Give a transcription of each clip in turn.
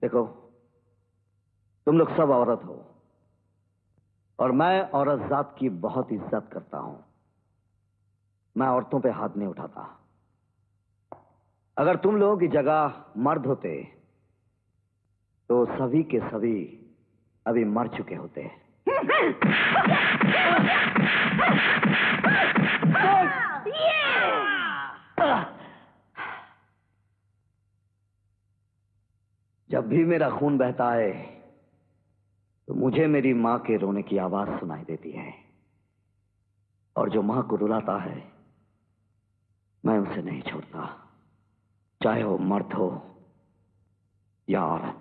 देखो, तुम लोग सब औरत हो और मैं औरत जात की बहुत इज्जत करता हूं। मैं औरतों पे हाथ नहीं उठाता। अगर तुम लोगों की जगह मर्द होते तो सभी के सभी अभी मर चुके होते। जब भी मेरा खून बहता है तो मुझे मेरी मां के रोने की आवाज सुनाई देती है, और जो मां को रुलाता है मैं उसे नहीं छोड़ता, चाहे वो मर्द हो या औरत।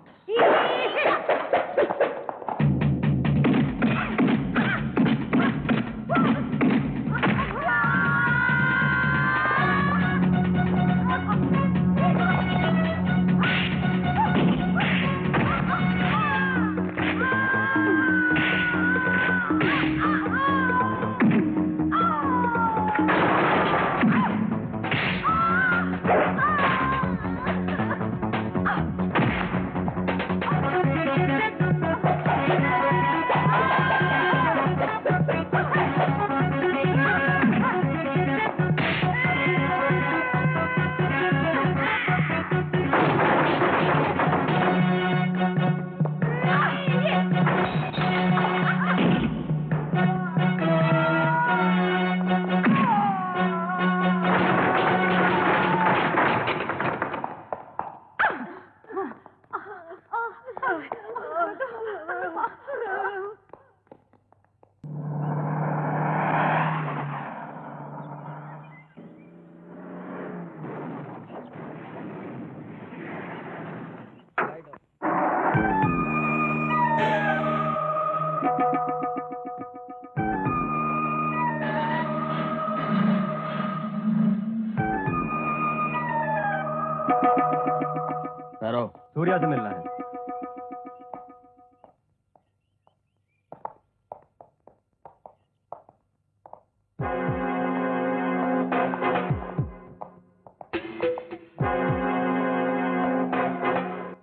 सूर्या से मिलना है।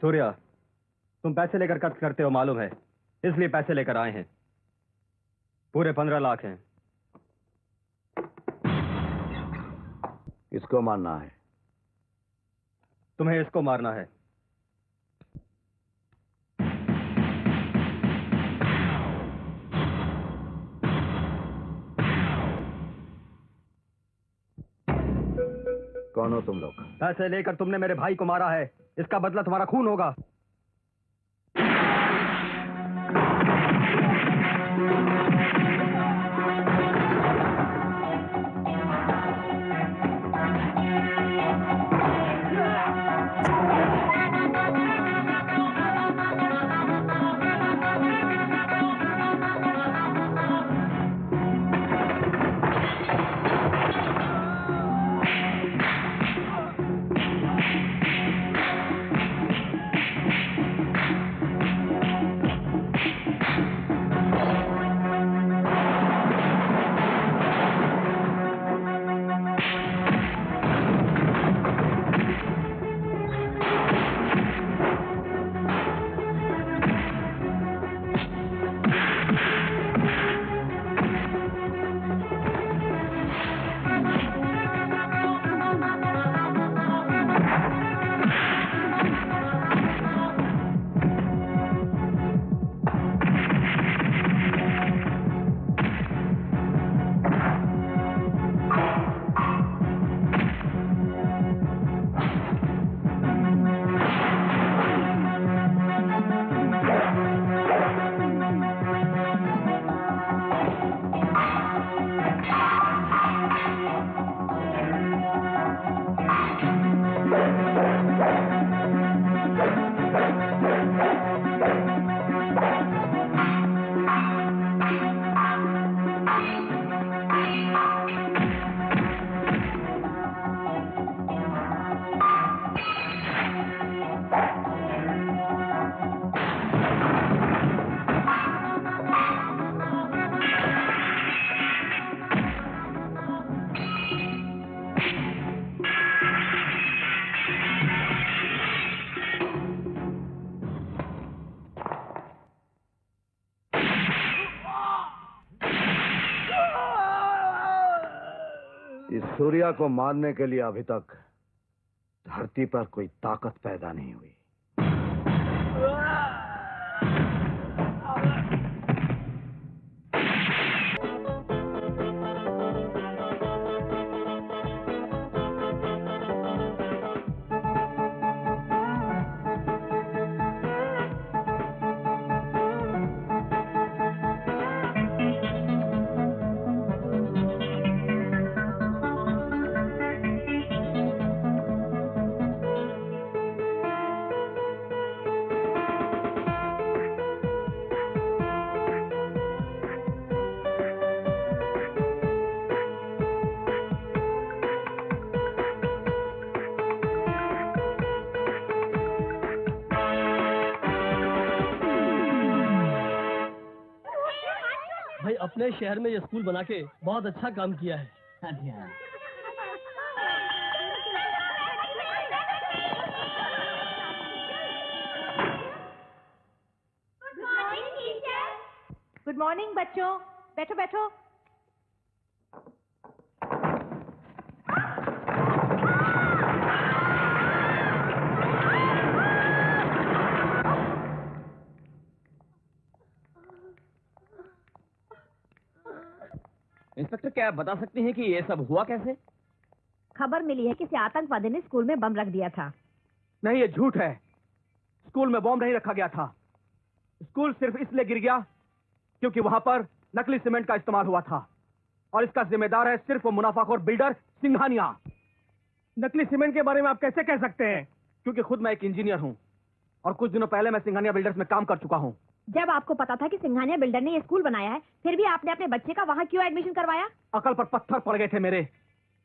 सूर्या, तुम पैसे लेकर खर्च करते हो मालूम है, इसलिए पैसे लेकर आए हैं। पूरे 15 लाख हैं। इसको मारना है। तुम्हें इसको मारना है। कौन हो तुम लोग? पैसे लेकर तुमने मेरे भाई को मारा है, इसका बदला तुम्हारा खून होगा। इस सूर्या को मारने के लिए अभी तक धरती पर कोई ताकत पैदा नहीं हुई। भाई अपने शहर में ये स्कूल बना के बहुत अच्छा काम किया है। हाँ जी हाँ। गुड मॉर्निंग बच्चों, बैठो बैठो। इंस्पेक्टर, क्या आप बता सकती हैं कि ये सब हुआ कैसे? खबर मिली है किसी आतंकवादी ने स्कूल में बम रख दिया था। नहीं, ये झूठ है। स्कूल में बम नहीं रखा गया था। स्कूल सिर्फ इसलिए गिर गया क्योंकि वहां पर नकली सीमेंट का इस्तेमाल हुआ था और इसका जिम्मेदार है सिर्फ वो मुनाफाखोर बिल्डर सिंघानिया। नकली सीमेंट के बारे में आप कैसे कह सकते हैं? क्योंकि खुद मैं एक इंजीनियर हूं और कुछ दिनों पहले मैं सिंघानिया बिल्डर्स में काम कर चुका हूं। जब आपको पता था कि सिंघानिया बिल्डर ने ये स्कूल बनाया है, फिर भी आपने अपने बच्चे का वहां क्यों एडमिशन करवाया? अकल पर पत्थर पड़ गए थे मेरे,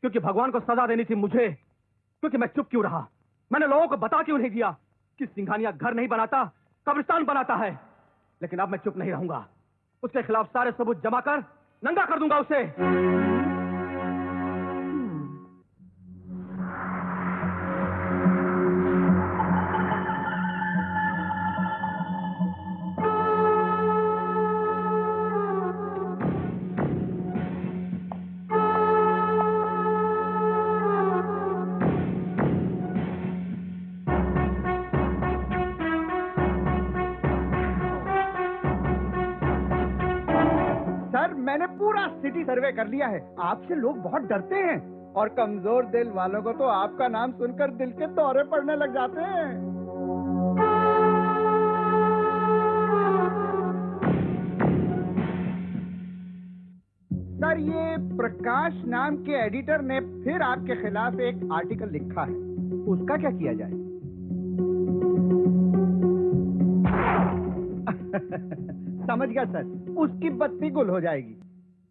क्योंकि भगवान को सजा देनी थी मुझे। क्योंकि मैं चुप क्यों रहा? मैंने लोगों को बता क्यों नहीं दिया कि सिंघानिया घर नहीं बनाता, कब्रिस्तान बनाता है? लेकिन अब मैं चुप नहीं रहूंगा। उसके खिलाफ सारे सबूत जमा कर नंगा कर दूंगा उसे। मैंने पूरा सिटी सर्वे कर लिया है। आपसे लोग बहुत डरते हैं और कमजोर दिल वालों को तो आपका नाम सुनकर दिल के दौरे पड़ने लग जाते हैं। सर, ये प्रकाश नाम के एडिटर ने फिर आपके खिलाफ एक आर्टिकल लिखा है, उसका क्या किया जाए? समझ गया सर, उसकी बत्ती गुल हो जाएगी।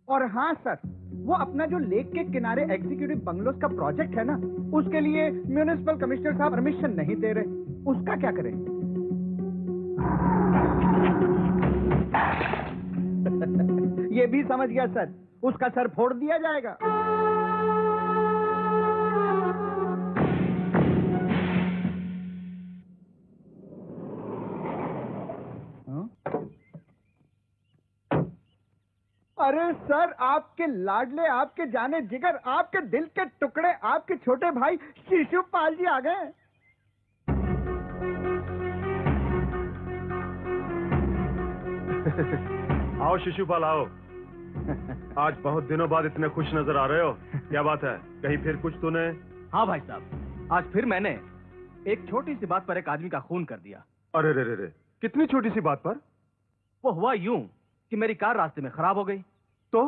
और हाँ सर, वो अपना जो लेक के किनारे एग्जीक्यूटिव बंगलोज का प्रोजेक्ट है ना, उसके लिए म्युनिसिपल कमिश्नर साहब परमिशन नहीं दे रहे, उसका क्या करें? ये भी समझ गया सर, उसका सर फोड़ दिया जाएगा। अरे सर, आपके लाडले, आपके जाने जिगर, आपके दिल के टुकड़े, आपके छोटे भाई शिशुपाल जी आ गए। आओ शिशुपाल आओ। आज बहुत दिनों बाद इतने खुश नजर आ रहे हो, क्या बात है? कहीं फिर कुछ तूने? हाँ भाई साहब, आज फिर मैंने एक छोटी सी बात पर एक आदमी का खून कर दिया। अरे रे रे रे, कितनी छोटी सी बात पर? वो हुआ यूं कि मेरी कार रास्ते में खराब हो गई तो,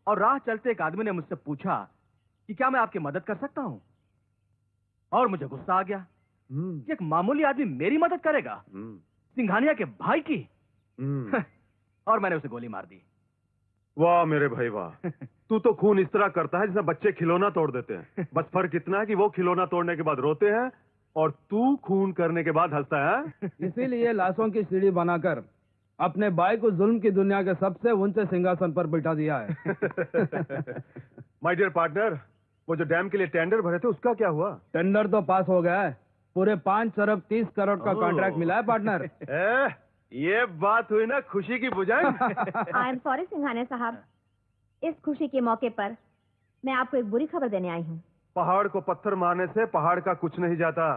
और राह चलते एक आदमी ने मुझसे पूछा कि क्या मैं आपकी मदद कर सकता हूं, और मुझे गुस्सा आ गया। एक मामूली आदमी मेरी मदद करेगा, सिंघानिया के भाई की? और मैंने उसे गोली मार दी। वाह मेरे भाई वाह, तू तो खून इस तरह करता है जैसे बच्चे खिलौना तोड़ देते हैं। बस फर्क इतना है कि वो खिलौना तोड़ने के बाद रोते हैं और तू खून करने के बाद हंसता है। इसीलिए लाशों की सीढ़ी बनाकर अपने भाई को जुल्म की दुनिया के सबसे ऊंचे सिंहासन पर बिठा दिया है। माय डियर पार्टनर, वो जो डैम के लिए टेंडर भरे थे उसका क्या हुआ? टेंडर तो पास हो गया है, पूरे 5 अरब 30 करोड़ का कॉन्ट्रैक्ट मिला है पार्टनर। ये बात हुई ना खुशी की बुझाई। आई एम सॉरी सिंघानिया साहब, इस खुशी के मौके पर मैं आपको एक बुरी खबर देने आई हूँ। पहाड़ को पत्थर मारने से पहाड़ का कुछ नहीं जाता।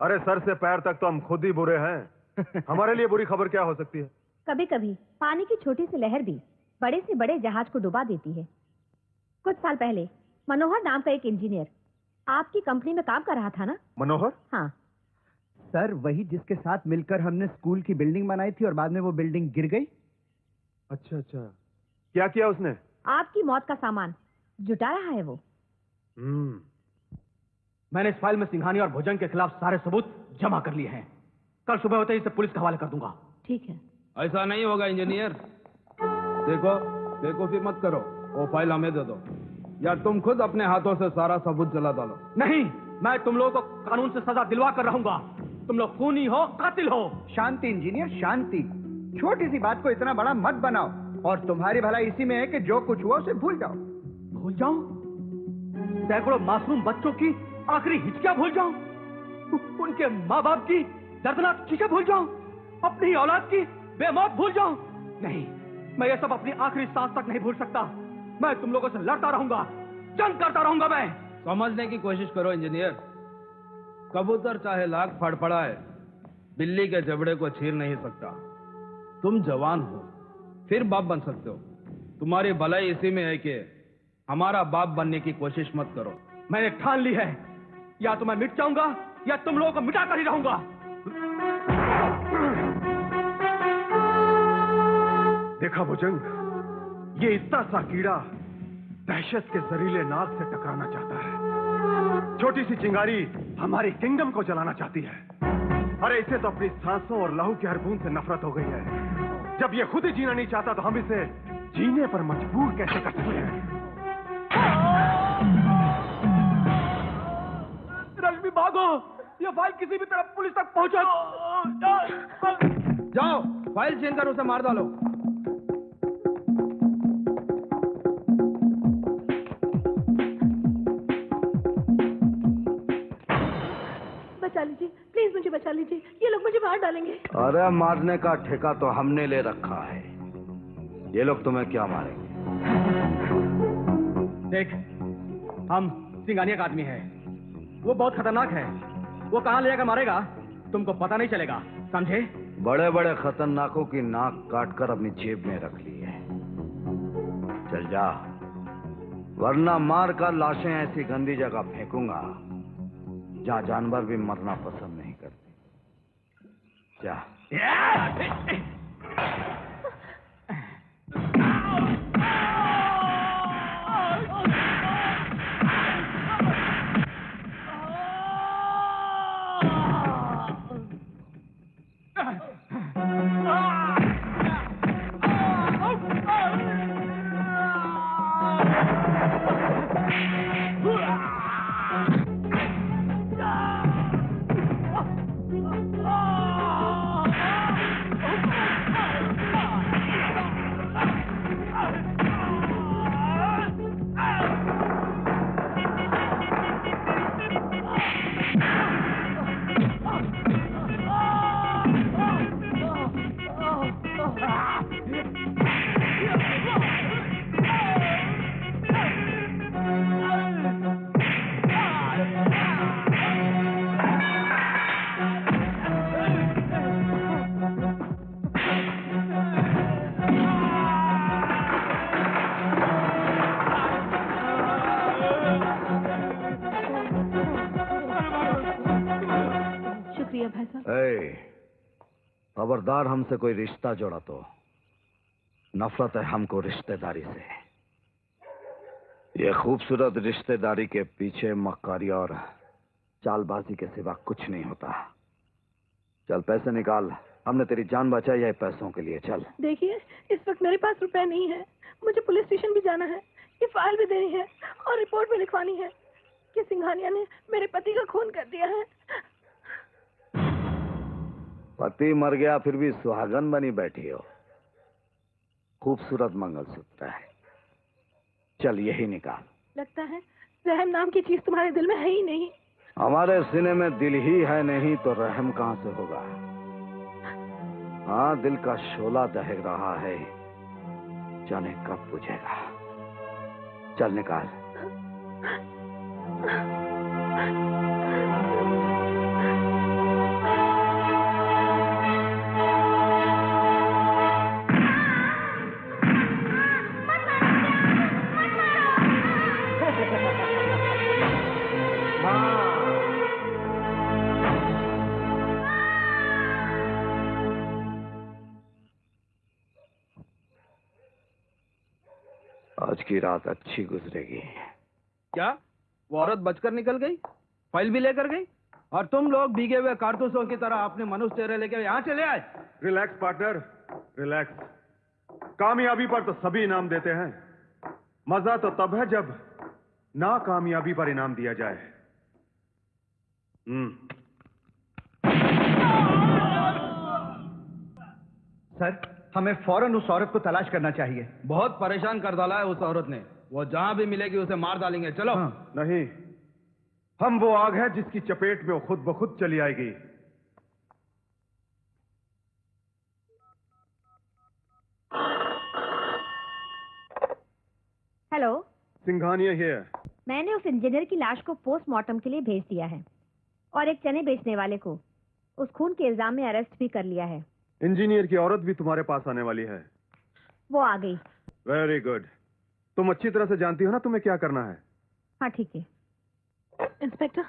अरे सर से पैर तक तो हम खुद ही बुरे हैं। हमारे लिए बुरी खबर क्या हो सकती है? कभी कभी पानी की छोटी सी लहर भी बड़े से बड़े जहाज को डुबा देती है। कुछ साल पहले मनोहर नाम का एक इंजीनियर आपकी कंपनी में काम कर रहा था ना? मनोहर? हाँ सर, वही जिसके साथ मिलकर हमने स्कूल की बिल्डिंग बनाई थी और बाद में वो बिल्डिंग गिर गई। अच्छा अच्छा, क्या किया उसने? आपकी मौत का सामान जुटा रहा है वो। मैंने इस फाइल में सिंघानिया और भुजंग के खिलाफ सारे सबूत जमा कर लिए हैं। कल सुबह होते ही इसे पुलिस के हवाले कर दूंगा। ठीक है। ऐसा नहीं होगा इंजीनियर। देखो बेवकूफी मत करो, वो फाइल हमें दे दो या तुम खुद अपने हाथों से सारा सबूत जला डालो। नहीं, मैं तुम लोगों को कानून से सजा दिलवा कर रहूंगा। तुम लोग खूनी हो, कातिल हो। शांति इंजीनियर, शांति। छोटी सी बात को इतना बड़ा मत बनाओ, और तुम्हारी भलाई इसी में है कि जो कुछ हुआ उसे भूल जाओ। भूल जाऊं? सैकड़ों मासूम बच्चों की आखिरी हिचकियां भूल जाऊं? उनके माँ बाप की दर्दनाक चीजें भूल जाऊं? अपनी औलाद की बेमौत भूल जाऊं? नहीं, मैं ये सब अपनी आखिरी सांस तक नहीं भूल सकता। मैं तुम लोगों से लड़ता रहूंगा, जंग करता रहूंगा। मैं समझने की कोशिश करो इंजीनियर। कबूतर चाहे लाख फड़फड़ाए, बिल्ली के जबड़े को चीर नहीं सकता। तुम जवान हो, फिर बाप बन सकते हो। तुम्हारी भलाई इसी में है कि हमारा बाप बनने की कोशिश मत करो। मैंने ठान ली है, या तो मैं मिट जाऊंगा या तुम लोगों को मिटा कर ही रहूंगा। देखा भुजंग, ये इतना सा कीड़ा दहशत के जहरीले नाग से टकराना चाहता है। छोटी सी चिंगारी हमारी किंगडम को जलाना चाहती है। अरे इसे तो अपनी सांसों और लहू की हर बूंद से नफरत हो गई है। जब ये खुद ही जीना नहीं चाहता तो हम इसे जीने पर मजबूर कैसे कर सकते हैं? रश्मि भागो, ये फाइल किसी भी तरह पुलिस तक पहुंचा। जाओ, फाइल छीन कर उसे मार डालो। बचा लीजिए प्लीज, मुझे बचा लीजिए, ये लोग मुझे मार डालेंगे। अरे मारने का ठेका तो हमने ले रखा है, ये लोग तुम्हें क्या मारेंगे? देख, हम सिंघानिया का आदमी है, वो बहुत खतरनाक है। वो कहां ले जाकर मारेगा तुमको पता नहीं चलेगा, समझे? बड़े बड़े खतरनाकों की नाक काटकर अपनी जेब में रख ली है। चल जा, वरना मार कर लाशें ऐसी गंदी जगह फेंकूंगा जहां जानवर भी मरना पसंद नहीं करते। जा। खबरदार हमसे कोई रिश्ता जोड़ा तो नफरत है हमको रिश्तेदारी से। ये खूबसूरत रिश्तेदारी के पीछे मक्कारी और चालबाजी के सिवा कुछ नहीं होता। चल पैसे निकाल, हमने तेरी जान बचाई है पैसों के लिए। चल। देखिए, इस वक्त मेरे पास रुपए नहीं है, मुझे पुलिस स्टेशन भी जाना है, ये फाइल भी देनी है और रिपोर्ट भी लिखवानी है कि सिंघानिया ने मेरे पति का खून कर दिया है। पति मर गया फिर भी सुहागन बनी बैठी हो। खूबसूरत मंगलसूत्र है, चल यही निकाल। लगता है रहम नाम की चीज तुम्हारे दिल में है ही नहीं। हमारे सीने में दिल ही है नहीं तो रहम कहां से होगा। हाँ, दिल का शोला दहक रहा है, जाने कब बुझेगा। चल निकाल। आज की रात अच्छी गुजरेगी। क्या वो औरत बचकर निकल गई, फाइल भी लेकर गई, और तुम लोग भीगे हुए कारतूसों की तरह अपने मनुष्य चेहरे लेकर यहाँ चले आए? Relax partner, relax. कामयाबी पर तो सभी इनाम देते हैं, मजा तो तब है जब नाकामयाबी पर इनाम दिया जाए। सर, हमें फौरन उस औरत को तलाश करना चाहिए। बहुत परेशान कर डाला है उस औरत ने, वो जहां भी मिलेगी उसे मार डालेंगे। चलो। नहीं, हम वो आग है जिसकी चपेट में वो खुद ब खुद चली आएगी। Hello, Singhania here. मैंने उस इंजीनियर की लाश को पोस्टमार्टम के लिए भेज दिया है और एक चने बेचने वाले को उस खून के इल्जाम में अरेस्ट भी कर लिया है। इंजीनियर की औरत भी तुम्हारे पास आने वाली है। वो आ गई। Very good. तुम अच्छी तरह से जानती हो ना तुम्हें क्या करना है। हाँ ठीक है। इंस्पेक्टर,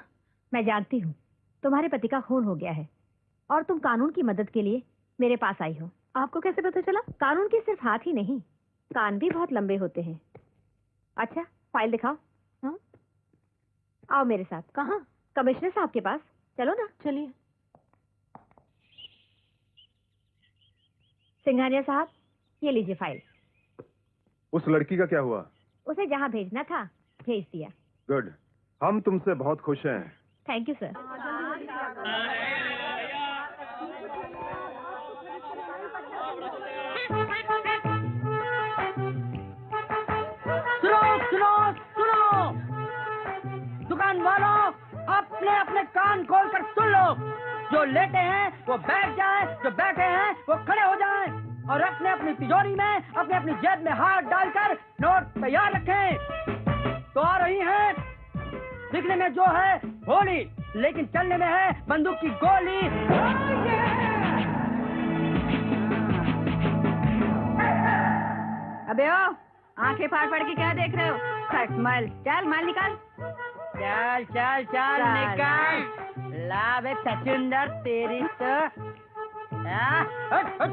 मैं जानती हूँ तुम्हारे पति का खून हो गया है और तुम कानून की मदद के लिए मेरे पास आई हो। आपको कैसे पता चला? कानून के सिर्फ हाथ ही नहीं, कान भी बहुत लंबे होते हैं। अच्छा, फाइल दिखाओ। हाँ? आओ मेरे साथ। कहाँ? कमिश्नर साहब के पास। चलो ना। चलिए। सिंघानिया साहब, ये लीजिए फाइल। उस लड़की का क्या हुआ? उसे जहाँ भेजना था भेज दिया। गुड, हम तुमसे बहुत खुश हैं। Thank you sir. सुनो, दुकान वालों, अपने अपने कान खोलकर सुन लो। जो लेटे हैं वो बैठ जाए, जो बैठे हैं वो खड़े हो जाएं, और अपने अपनी तिजोरी में अपने अपनी जेब में हाथ डालकर नोट तैयार रखें। तो आ रही हैं, दिखने में जो है होली, लेकिन चलने में है बंदूक की गोली। अबे ओ, आंखें फाड़ फाड़ के क्या देख रहे हो? खटमल, चल माल निकाल। चल चल चल निकाल। ला बे सचुंदर, तेरी तो। हट हट।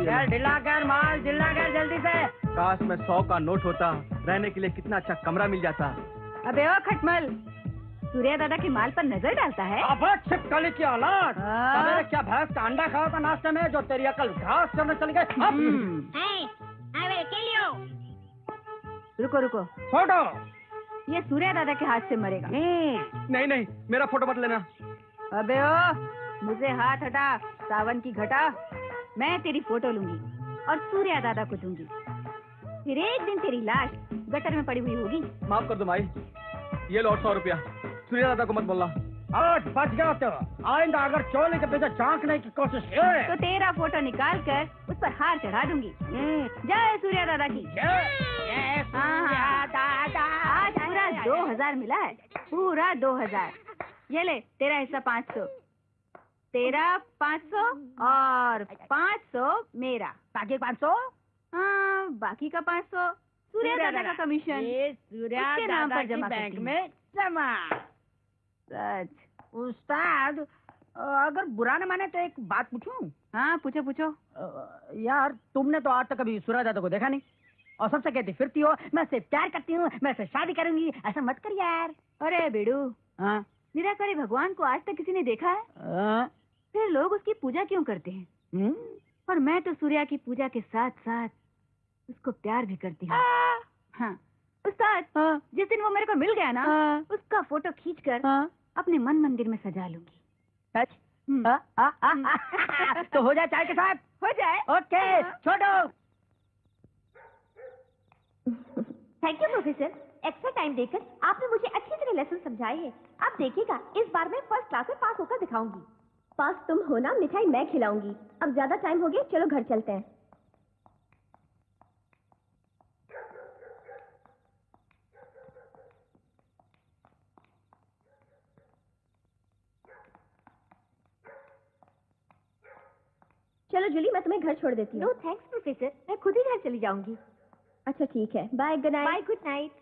चल ढिलाकर माल, ढिलाकर जल्दी से। काश में 100 का नोट होता, रहने के लिए कितना अच्छा कमरा मिल जाता। अबे ओ खटमल, सूर्या दादा के माल पर नजर डालता है। अब छिपकली की औलाद, सवेरे क्या भैंस का अंडा खाया था नाश्ते में, जो तेरी अकल घास चढ़ने चली गई। रुको रुको, फोटो। ये सूर्या दादा के हाथ से मरेगा। नहीं नहीं, मेरा फोटो मत लेना। अबे ओ, मुझे हाथ हटा, सावन की घटा। मैं तेरी फोटो लूंगी और सूर्या दादा को दूंगी। फिर एक दिन तेरी लाश गटर में पड़ी हुई होगी। माफ कर दो माई, ये लो 100 रुपया। सूर्या दादा को मत बोलना। आज बच गया तो आइंदा अगर चोली के पीछे झांकने की कोशिश करे तो तेरा फोटो निकाल कर उस पर हार चढ़ा दूंगी। जय सूर्या दादा की। आज पूरा 2000 मिला है, पूरा 2000। ये ले, तेरा हिस्सा 500, तेरा 500 और 500 मेरा। बाकी 500? हाँ, बाकी का 500 सूर्या दादा का कमीशन। सूर्या उसके नाम दादा पर की जमा बैंक करती हूँ। में जमा। सच? उस्ताद, अगर बुरा न माने तो एक बात पूछूं? हाँ पूछो पूछो। यार तुमने तो आज तक कभी सूर्या दादा को देखा नहीं, और सबसे कहती फिरती हो मैं इससे प्यार करती हूँ, मैं इससे शादी करूंगी। ऐसा मत कर यार। अरे बेडू, हाँ? निराकारी भगवान को आज तक किसी ने देखा है? फिर लोग उसकी पूजा क्यों करते हैं? और मैं तो सूर्या की पूजा के साथ साथ उसको प्यार भी करती हूँ। हाँ उस्ताद, जिस दिन वो मेरे को मिल गया ना, उसका फोटो खींचकर अपने मन मंदिर में सजा लूंगी। सच? तो हो जाए चाय के साथ? हो जाए। ओके छोड़ो। Thank you professor, extra time देकर आपने मुझे अच्छी तरह लेसन समझाए हैं। आप देखिएगा, इस बार मैं फर्स्ट क्लास में पास होकर दिखाऊंगी। पास तुम हो ना, मिठाई मैं खिलाऊंगी। अब ज्यादा टाइम हो गया, चलो घर चलते हैं। चलो जूली, मैं तुम्हें घर छोड़ देती हूँ। नो थैंक्स प्रोफेसर, मैं खुद ही घर चली जाऊंगी। अच्छा ठीक है, bye, good night. Bye, good night.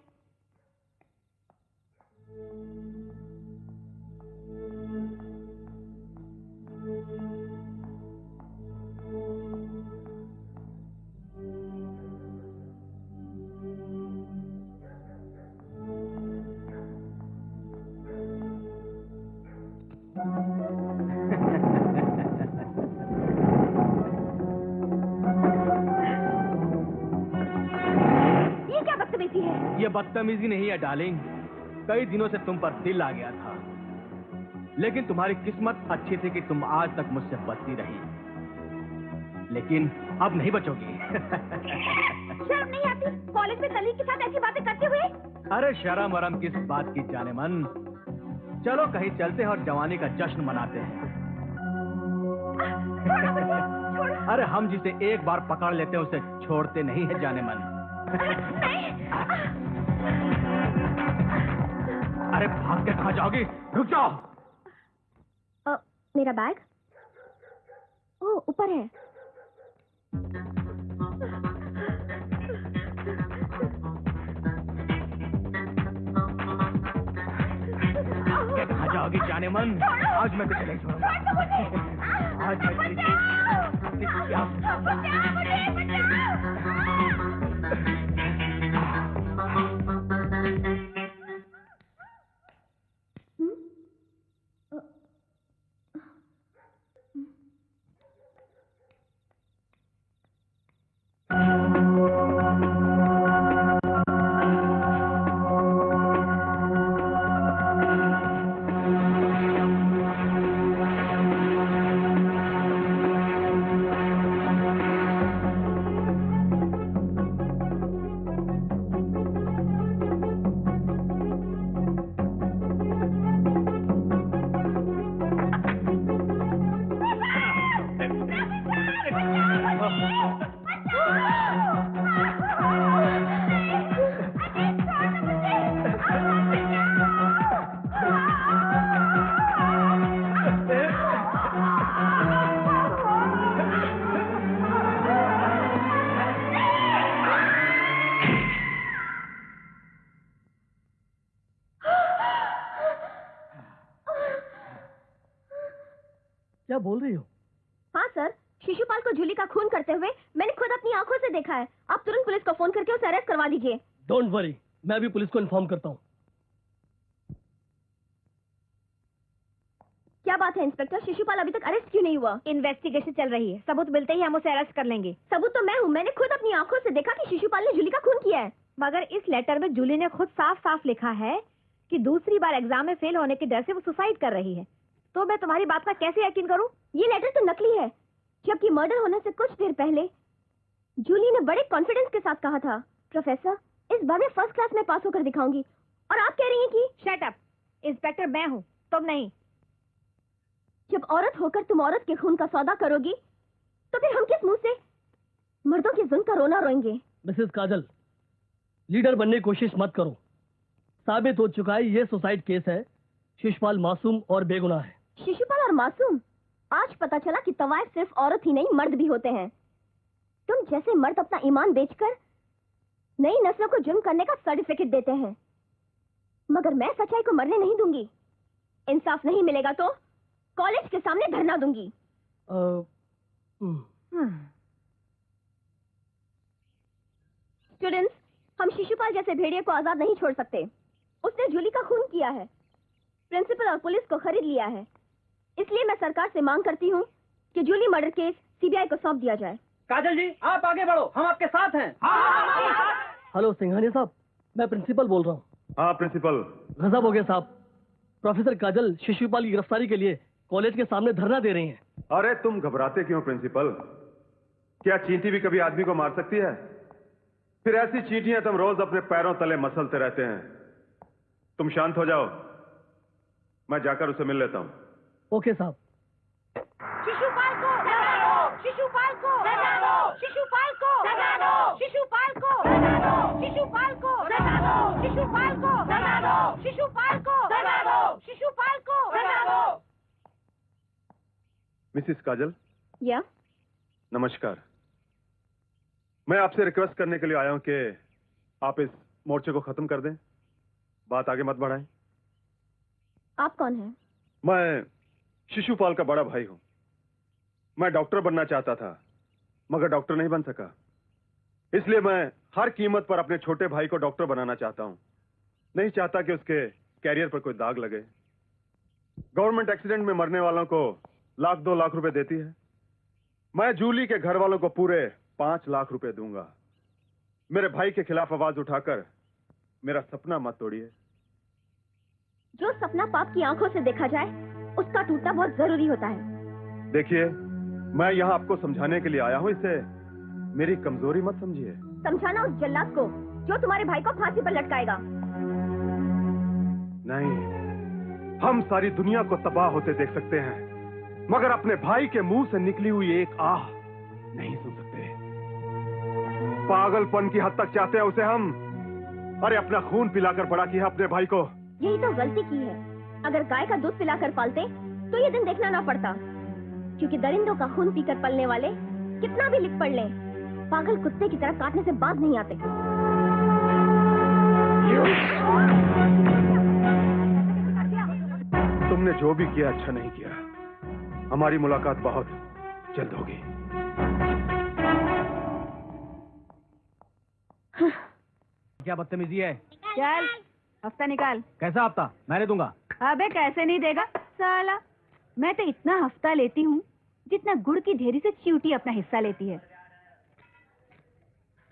ये बदतमीजी नहीं है डार्लिंग, कई दिनों से तुम पर दिल आ गया था, लेकिन तुम्हारी किस्मत अच्छी थी कि तुम आज तक मुझसे बचती रही, लेकिन अब नहीं बचोगी। शर्म नहीं आती कॉलेज में कलीग के साथ ऐसी बातें करते हुए? अरे शर्म वरम किस बात की जाने मन, चलो कहीं चलते हैं और जवानी का जश्न मनाते हैं। अरे हम जिसे एक बार पकड़ लेते हैं उसे छोड़ते नहीं है जाने मन। अरे भाग के कहाँ जाओगी, रुक जाओ। मेरा बैग? ओ ऊपर है। कहाँ जाओगी जाने मन, आज मैं तुझे नहीं छोड़ूंगा। आज मैं क्या बोल रही हो? हाँ सर, शिशुपाल को जूली का खून करते हुए मैंने खुद अपनी आंखों से देखा है। आप तुरंत पुलिस को फोन करके उसे अरेस्ट करवा दीजिए। डोंट वरी, मैं भी पुलिस को इन्फॉर्म करता हूँ। क्या बात है इंस्पेक्टर, शिशुपाल अभी तक अरेस्ट क्यों नहीं हुआ? इन्वेस्टिगेशन चल रही है, सबूत मिलते ही हम उसे अरेस्ट कर लेंगे। सबूत तो मैं हूँ, मैंने खुद अपनी आंखों से देखा कि शिशुपाल ने जूली का खून किया है। मगर इस लेटर में जूली ने खुद साफ साफ लिखा है कि दूसरी बार एग्जाम में फेल होने के डर से वो सुसाइड कर रही है, तो मैं तुम्हारी बात का कैसे यकीन करूं? ये लेटर तो नकली है, जबकि मर्डर होने से कुछ देर पहले जूली ने बड़े कॉन्फिडेंस के साथ कहा था, प्रोफेसर इस बार मैं फर्स्ट क्लास में पास होकर दिखाऊंगी, और आप कह रही हैं कि शट अप, इंस्पेक्टर मैं हूं, तुम नहीं। जब औरत होकर तुम औरत के खून का सौदा करोगी, तो फिर हम किस मुंह से मर्दों के जुल्म का रोना रोएंगे? मिसेस काजल, लीडर बनने की कोशिश मत करो। साबित हो चुका है ये सुसाइड केस है, शिशुपाल मासूम और बेगुनाह है। शिशुपाल और मासूम? आज पता चला कि तवायफ सिर्फ औरत ही नहीं मर्द भी होते हैं। तुम जैसे मर्द अपना ईमान बेचकर नई नस्लों को जुर्म करने का सर्टिफिकेट देते हैं, मगर मैं सच्चाई को मरने नहीं दूंगी। इंसाफ नहीं मिलेगा तो कॉलेज के सामने धरना दूंगी। स्टूडेंट्स, हम शिशुपाल जैसे भेड़िए को आजाद नहीं छोड़ सकते। उसने जूली का खून किया है, प्रिंसिपल और पुलिस को खरीद लिया है, इसलिए मैं सरकार से मांग करती हूँ कि जूली मर्डर केस सीबीआई को सौंप दिया जाए। काजल जी, आप आगे बढ़ो, हम आपके साथ हैं। हेलो सिंघानिया साहब, मैं प्रिंसिपल बोल रहा हूँ। हाँ प्रिंसिपल। गजब हो गया साहब, प्रोफेसर काजल शिशुपाल की गिरफ्तारी के लिए कॉलेज के सामने धरना दे रही हैं। अरे तुम घबराते क्यों प्रिंसिपल? क्या चींटी भी कभी आदमी को मार सकती है? फिर ऐसी चींटियां तुम रोज अपने पैरों तले मसलते रहते हैं। तुम शांत हो जाओ, मैं जाकर उसे मिल लेता हूं। ओके साहब। शिशुपाल को सजा दो, शिशुपाल को सजा दो, शिशुपाल को सजा दो, शिशुपाल को सजा दो, शिशुपाल को सजा दो, शिशुपाल को सजा दो, शिशुपाल को सजा दो, शिशुपाल को सजा दो। मिसिस काजल, या नमस्कार। मैं आपसे रिक्वेस्ट करने के लिए आया हूं कि आप इस मोर्चे को खत्म कर दें, बात आगे मत बढ़ाएं। आप कौन हैं? मैं शिशुपाल का बड़ा भाई हूं। मैं डॉक्टर बनना चाहता था मगर डॉक्टर नहीं बन सका, इसलिए मैं हर कीमत पर अपने छोटे भाई को डॉक्टर बनाना चाहता हूं। नहीं चाहता कि उसके कैरियर पर कोई दाग लगे। गवर्नमेंट एक्सीडेंट में मरने वालों को 1-2 लाख रुपए देती है। मैं जूली के घर वालों को पूरे 5 लाख रुपए दूंगा। मेरे भाई के खिलाफ आवाज उठाकर मेरा सपना मत तोड़िए। जो सपना पाप की आंखों से देखा जाए उसका टूटना बहुत जरूरी होता है। देखिए, मैं यहाँ आपको समझाने के लिए आया हूँ, इसे मेरी कमजोरी मत समझिए। समझाना उस जल्लाद को जो तुम्हारे भाई को फांसी पर लटकाएगा। नहीं, हम सारी दुनिया को तबाह होते देख सकते हैं मगर अपने भाई के मुंह से निकली हुई एक आह नहीं सुन सकते। पागलपन की हद तक चाहते हैं उसे हम। अरे अपना खून पिलाकर बड़ा किया अपने भाई को। यही तो गलती की है। अगर गाय का दूध पिलाकर पालते तो ये दिन देखना ना पड़ता, क्योंकि दरिंदों का खून पीकर पलने वाले कितना भी लिख पढ़ लें, पागल कुत्ते की तरह काटने से बाज नहीं आते। तुमने जो भी किया अच्छा नहीं किया। हमारी मुलाकात बहुत जल्द होगी। क्या बदतमीजी है? चल हफ्ता निकाल। कैसा हफ्ता? मैंने दूंगा। अबे कैसे नहीं देगा साला? मैं तो इतना हफ्ता लेती हूँ जितना गुड़ की ढेरी से चींटी अपना हिस्सा लेती है।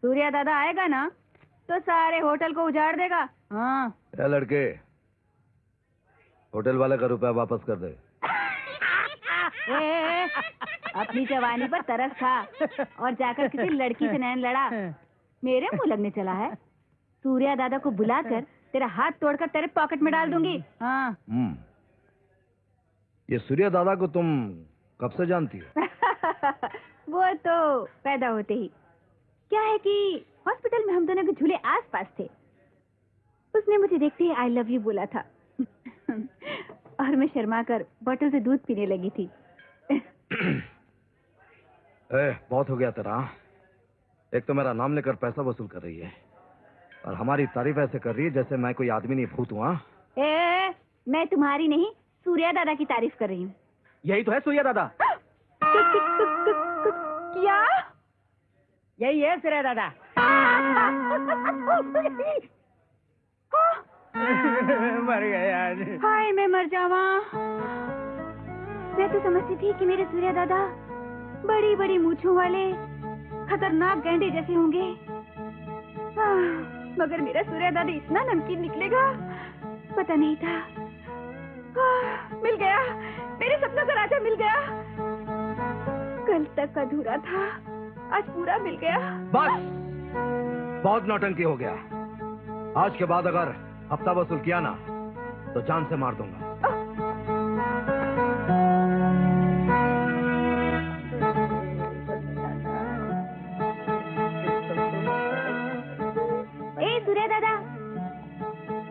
सूर्या दादा आएगा ना तो सारे होटल को उजाड़ देगा। हाँ लड़के, होटल वाले का रुपया वापस कर दे। अपनी जवानी पर तरस खा और जाकर किसी लड़की से नैन लड़ा। मेरे मुंह लगने चला है। सूर्या दादा को बुलाकर तेरा हाथ तोड़कर तेरे पॉकेट में डाल दूंगी। हाँ। ये सूर्या दादा को तुम कब से जानती हो? वो तो पैदा होते ही। क्या है कि हॉस्पिटल में हम दोनों के झूले आस पास थे। उसने मुझे देखते ही आई लव यू बोला था और मैं शर्मा कर बोतल से दूध पीने लगी थी। बहुत हो गया तेरा। एक तो मेरा नाम लेकर पैसा वसूल कर रही है और हमारी तारीफ ऐसे कर रही है जैसे मैं कोई आदमी नहीं भूत हूँ। मैं तुम्हारी नहीं सूर्या दादा की तारीफ कर रही हूँ। यही तो है सूर्या दादा। क्या? यही है सूर्या दादा। मर गया। हाय मैं मर जावा। मैं तो समझती थी कि मेरे सूर्या दादा बड़ी बड़ी मूंछों वाले खतरनाक गैंडे जैसे होंगे, मगर मेरा सूर्या दादा इतना नमकीन निकलेगा पता नहीं था। मिल गया, मेरे सपनों का राजा मिल गया। कल तक अधूरा था, आज पूरा मिल गया। बस, बहुत नौटंकी हो गया। आज के बाद अगर हफ्ता वसूल किया ना तो जान से मार दूंगा। ए सूर्या दादा,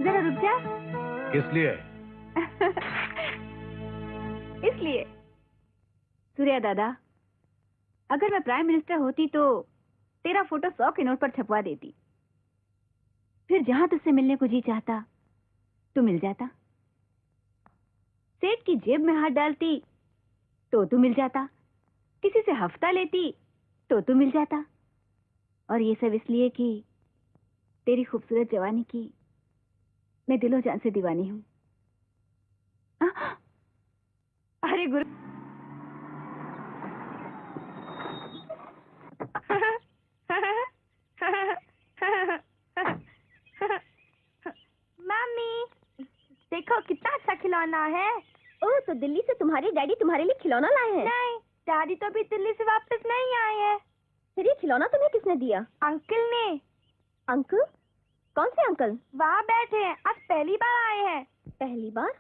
जरा रुक जा। किस लिए? इसलिए सूर्या दादा, अगर मैं प्राइम मिनिस्टर होती तो तेरा फोटो 100 के नोट पर छपवा देती। फिर जहां तुझसे मिलने को जी चाहता तू मिल जाता। सेठ की जेब में हाथ डालती तो तू मिल जाता। किसी से हफ्ता लेती तो तू मिल जाता। और ये सब इसलिए कि तेरी खूबसूरत जवानी की मैं दिलो जान से दीवानी हूँ। अरे गुरु। मम्मी देखो कितना अच्छा खिलौना है। ओह, तो दिल्ली से तुम्हारे डैडी तुम्हारे लिए खिलौना लाए हैं? नहीं, डैडी तो अभी दिल्ली से वापस नहीं आए हैं। फिर ये खिलौना तुम्हें किसने दिया? अंकल ने। अंकल? कौन से अंकल? वहाँ बैठे हैं, आज पहली बार आए हैं। पहली बार?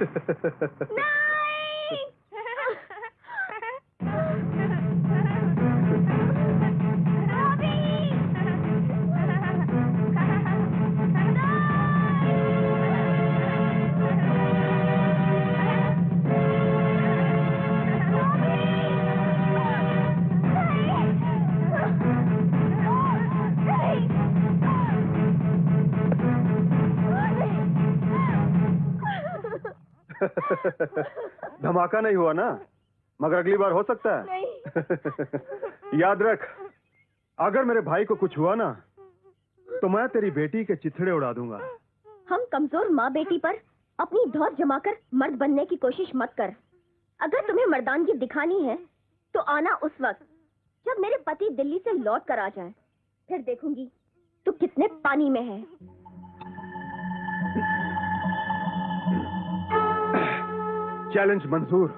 नहीं। धमाका नहीं हुआ ना, मगर अगली बार हो सकता है। नहीं। याद रख, अगर मेरे भाई को कुछ हुआ ना, तो मैं तेरी बेटी के चिथड़े उड़ा दूंगा। हम कमजोर माँ बेटी पर अपनी धौत जमाकर मर्द बनने की कोशिश मत कर। अगर तुम्हें मर्दानगी दिखानी है तो आना उस वक्त जब मेरे पति दिल्ली से लौट कर आ जाएं। फिर देखूंगी तू कितने पानी में है। चैलेंज मंजूर।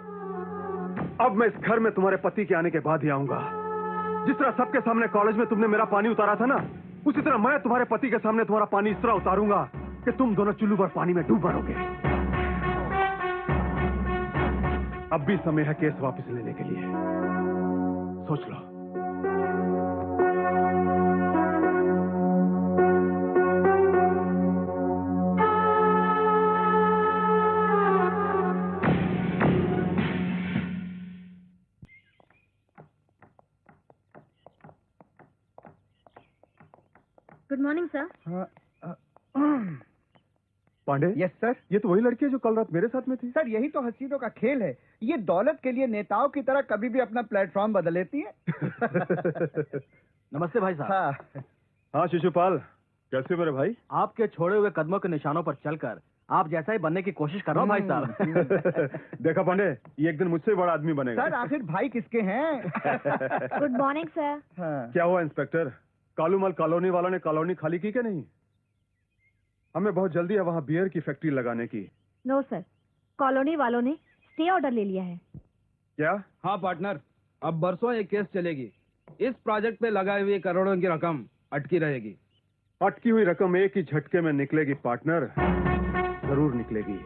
अब मैं इस घर में तुम्हारे पति के आने के बाद ही आऊंगा। जिस तरह सबके सामने कॉलेज में तुमने मेरा पानी उतारा था ना, उसी तरह मैं तुम्हारे पति के सामने तुम्हारा पानी इस तरह उतारूंगा कि तुम दोनों चुल्लू पर पानी में डूब मरोगे। अब भी समय है केस वापस लेने के लिए। सोच लो। Good morning sir. Pandey. Yes sir. ये तो वही लड़की है जो कल रात मेरे साथ में थी। सर यही तो हसीनों का खेल है। ये दौलत के लिए नेताओं की तरह कभी भी अपना प्लेटफॉर्म बदल लेती है। नमस्ते भाई साहब। हाँ। हाँ शिशुपाल, कैसे मेरे भाई? आपके छोड़े हुए कदमों के निशानों पर चलकर आप जैसा ही बनने की कोशिश कर रहा हूँ भाई साहब। देखा पांडे, ये एक दिन मुझसे बड़ा आदमी बनेगा। सर आखिर भाई किसके हैं? Good morning sir. क्या हुआ इंस्पेक्टर? कालूमल कॉलोनी वालों ने कॉलोनी खाली की क्या नहीं? हमें बहुत जल्दी है वहाँ बियर की फैक्ट्री लगाने की। नो सर, कॉलोनी वालों ने स्टे ऑर्डर ले लिया है। क्या? हाँ पार्टनर, अब बरसों ये केस चलेगी। इस प्रोजेक्ट पे लगाई हुई करोड़ों की रकम अटकी रहेगी। अटकी हुई रकम एक ही झटके में निकलेगी पार्टनर, जरूर निकलेगी।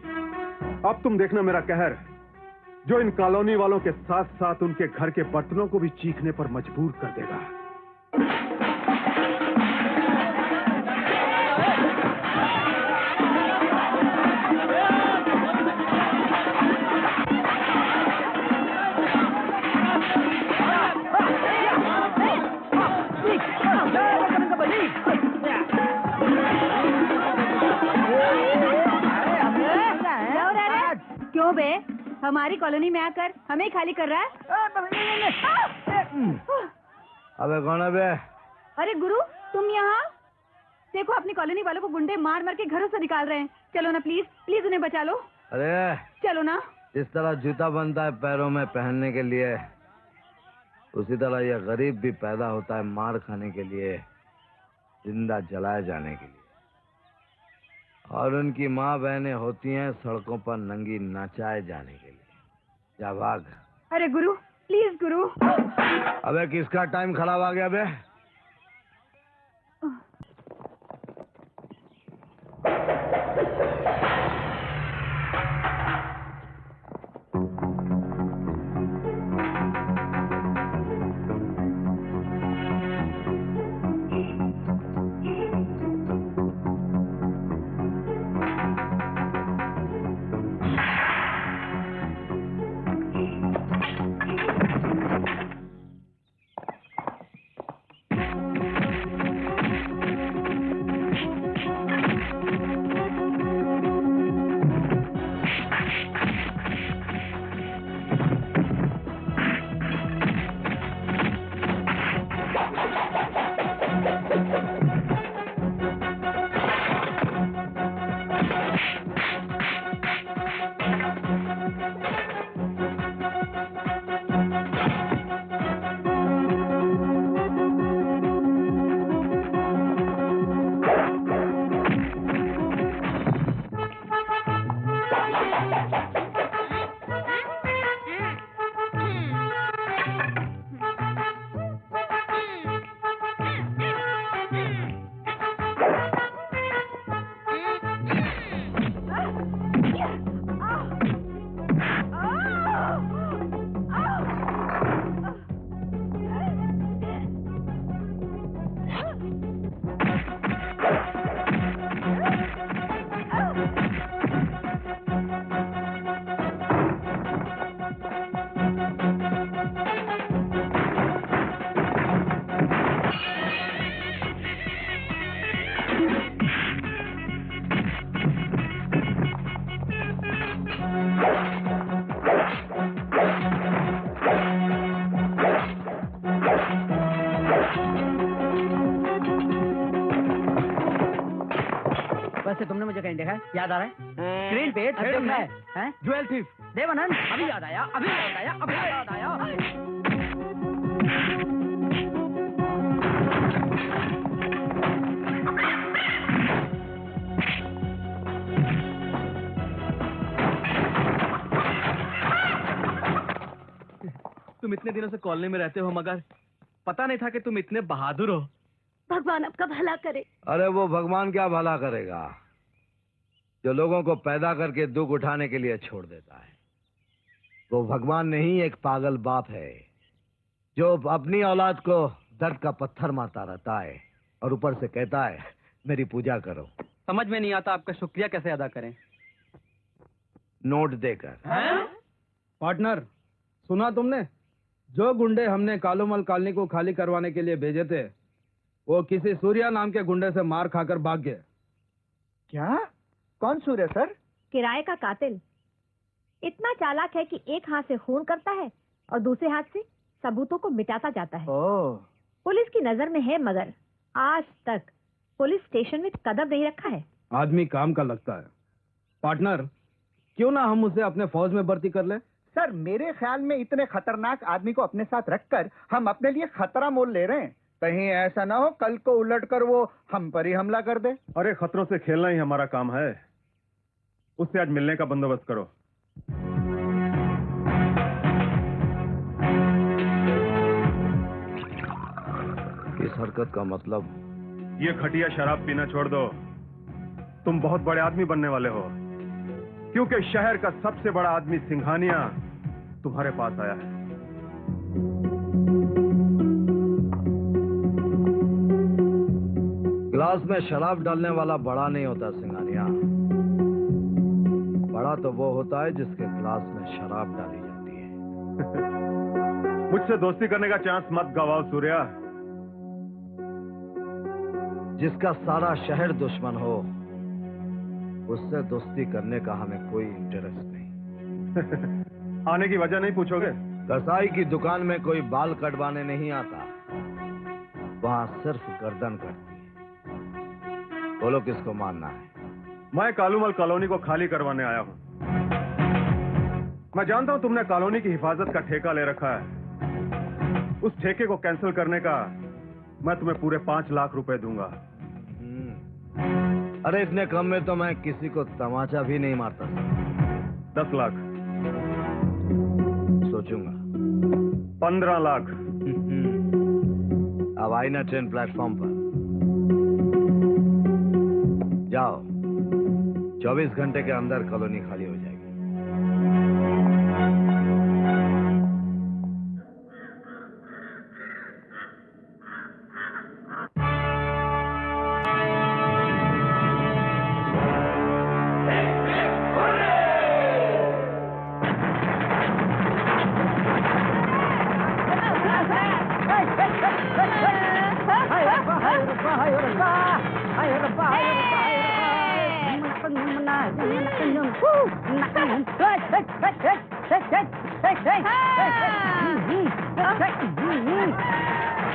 अब तुम देखना मेरा कहर, जो इन कॉलोनी वालों के साथ साथ उनके घर के बर्तनों को भी चीखने पर मजबूर कर देगा। क्यों बे, हमारी कॉलोनी में आकर हमें खाली कर रहा है? अबे कौन है बे? अरे गुरु, तुम यहाँ देखो, अपनी कॉलोनी वालों को गुंडे मार मार के घरों से निकाल रहे हैं। चलो ना प्लीज, प्लीज उन्हें बचा लो। अरे चलो ना। जिस तरह जूता बनता है पैरों में पहनने के लिए, उसी तरह यह गरीब भी पैदा होता है मार खाने के लिए, जिंदा जलाए जाने के लिए। और उनकी माँ बहनें होती हैं सड़कों पर नंगी नाचाए जाने के लिए। जा भाग। अरे गुरु, प्लीज गुरु। अबे किसका टाइम खराब आ गया बे? वैसे तुमने मुझे कहीं देखा है? याद आ रहा है? स्क्रीन पे थ्रेड है ज्वेल थीफ देवानंद। अभी याद आया, अभी याद आया, अभी याद आया। तुम इतने दिनों से कॉलोनी में रहते हो मगर पता नहीं था कि तुम इतने बहादुर हो। भगवान आपका भला करे। अरे वो भगवान क्या भला करेगा जो लोगों को पैदा करके दुख उठाने के लिए छोड़ देता है। वो भगवान नहीं, एक पागल बाप है जो अपनी औलाद को दर्द का पत्थर मारता रहता है और ऊपर से कहता है मेरी पूजा करो। समझ में नहीं आता आपका शुक्रिया कैसे अदा करें। नोट देकर। पार्टनर, सुना तुमने? जो गुंडे हमने कालूमल कॉलोनी को खाली करवाने के लिए भेजे थे वो किसी सूर्या नाम के गुंडे से मार खाकर भाग गए। क्या? कौन सूर्य सर? किराए का कातिल। इतना चालाक है कि एक हाथ से खून करता है और दूसरे हाथ से सबूतों को मिटाता जाता है। पुलिस की नजर में है मगर आज तक पुलिस स्टेशन में कदम नहीं रखा है। आदमी काम का लगता है। पार्टनर, क्यों ना हम उसे अपने फौज में भर्ती कर ले? सर मेरे ख्याल में इतने खतरनाक आदमी को अपने साथ रखकर हम अपने लिए खतरा मोल ले रहे हैं। कहीं ऐसा ना हो कल को उलटकर वो हम पर ही हमला कर दे। अरे खतरों से खेलना ही हमारा काम है। उससे आज मिलने का बंदोबस्त करो। इस हरकत का मतलब? ये खटिया शराब पीना छोड़ दो। तुम बहुत बड़े आदमी बनने वाले हो क्योंकि शहर का सबसे बड़ा आदमी सिंघानिया तुम्हारे पास आया है। ग्लास में शराब डालने वाला बड़ा नहीं होता सिंघानिया। बड़ा तो वो होता है जिसके ग्लास में शराब डाली जाती है। मुझसे दोस्ती करने का चांस मत गवाओ सूर्या। जिसका सारा शहर दुश्मन हो उससे दोस्ती करने का हमें कोई इंटरेस्ट नहीं। आने की वजह नहीं पूछोगे? कसाई की दुकान में कोई बाल कटवाने नहीं आता, वहां सिर्फ गर्दन कटती है। बोलो किसको मानना है? मैं कालूमल कॉलोनी को खाली करवाने आया हूं। मैं जानता हूं तुमने कॉलोनी की हिफाजत का ठेका ले रखा है। उस ठेके को कैंसिल करने का मैं तुम्हें पूरे 5 लाख रुपए दूंगा। अरे इतने कम में तो मैं किसी को तमाचा भी नहीं मारता। 10 लाख। सोचूंगा। 15 लाख। अब आई ना ट्रेन प्लेटफॉर्म पर। जाओ, 24 घंटे के अंदर कॉलोनी खाली हो जाएगी।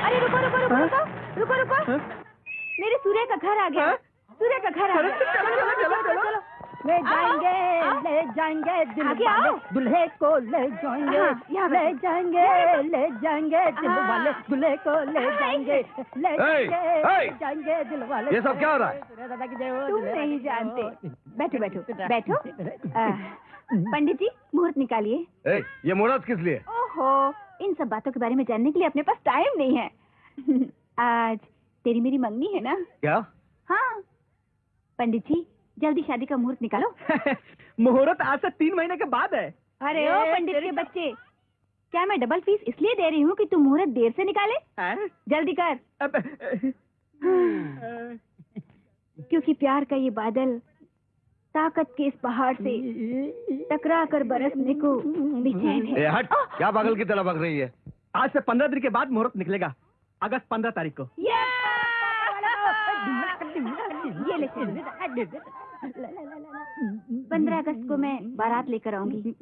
अरे रुको रुको रुको रुको रुको रुको। मेरे सूर्य का घर आ गया। सूर्य का घर आ गया। चलो ले जाएंगे दिल वाले दूल्हे को ले जाएंगे, ले जाएंगे दिल वाले दूल्हे को ले जाएंगे, जाएंगे दिल वाले। ये सब क्या हो रहा है? तुम नहीं जानते। बैठो बैठो बैठो। पंडित जी मुहूर्त निकालिए। ये मुहूर्त किस लिए? ओहो, इन सब बातों के बारे में जानने के लिए अपने पास टाइम नहीं है। आज तेरी मेरी मंगनी है ना? क्या? हाँ पंडित जी जल्दी शादी का मुहूर्त निकालो। मुहूर्त आज से 3 महीने के बाद है। अरे ओ पंडित के बच्चे, क्या मैं डबल फीस इसलिए दे रही हूँ कि तुम मुहूर्त देर से निकाले? जल्दी कर। क्योंकि प्यार का ये बादल ताकत के इस पहाड़ से टकरा कर बरसने को बेचैन है। हट, क्या पागल की तरह बक रही है? आज से 15 दिन के बाद मुहूर्त निकलेगा, अगस्त 15 तारीख को। ये ले 15 अगस्त को मैं बारात लेकर आऊंगी,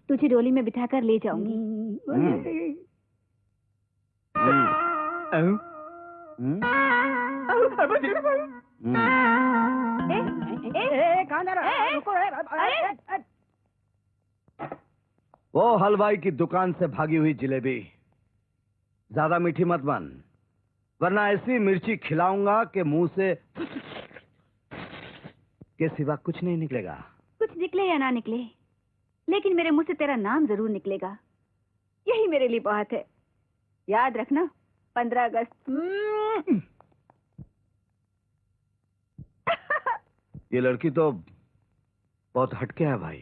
तुझे डोली में बिठाकर ले जाऊंगी। कहाँ जा रहा है? रुको, वो हलवाई की दुकान से भागी हुई जिलेबी ज्यादा मीठी मत बन, वरना ऐसी मिर्ची खिलाऊंगा कि मुंह से के सिवा कुछ नहीं निकलेगा। कुछ निकले या ना निकले, लेकिन मेरे मुंह से तेरा नाम जरूर निकलेगा। यही मेरे लिए बहुत है। याद रखना, 15 अगस्त। ये लड़की तो बहुत हटके है भाई।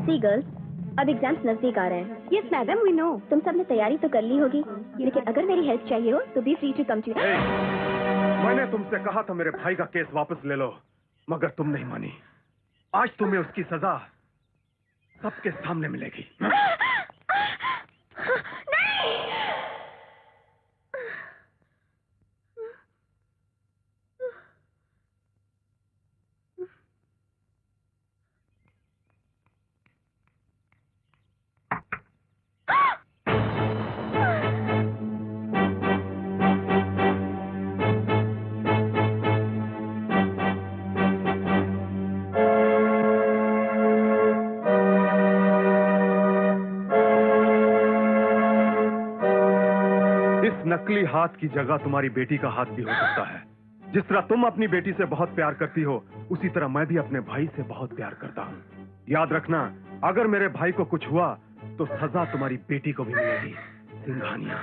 सी गर्ल्स, अब एग्जाम्स नजदीक आ रहे हैं। Yes madam, we know. तुम सब ने तैयारी तो कर ली होगी, लेकिन अगर मेरी हेल्प चाहिए हो तो be free to come to. मैंने तुमसे कहा था मेरे भाई का केस वापस ले लो, मगर तुम नहीं मानी। आज तुम्हें उसकी सजा सबके सामने मिलेगी। नकली हाथ की जगह तुम्हारी बेटी का हाथ भी हो सकता है। जिस तरह तुम अपनी बेटी से बहुत प्यार करती हो, उसी तरह मैं भी अपने भाई से बहुत प्यार करता हूँ। याद रखना, अगर मेरे भाई को कुछ हुआ तो सजा तुम्हारी बेटी को भी मिलेगी। सिंघानिया।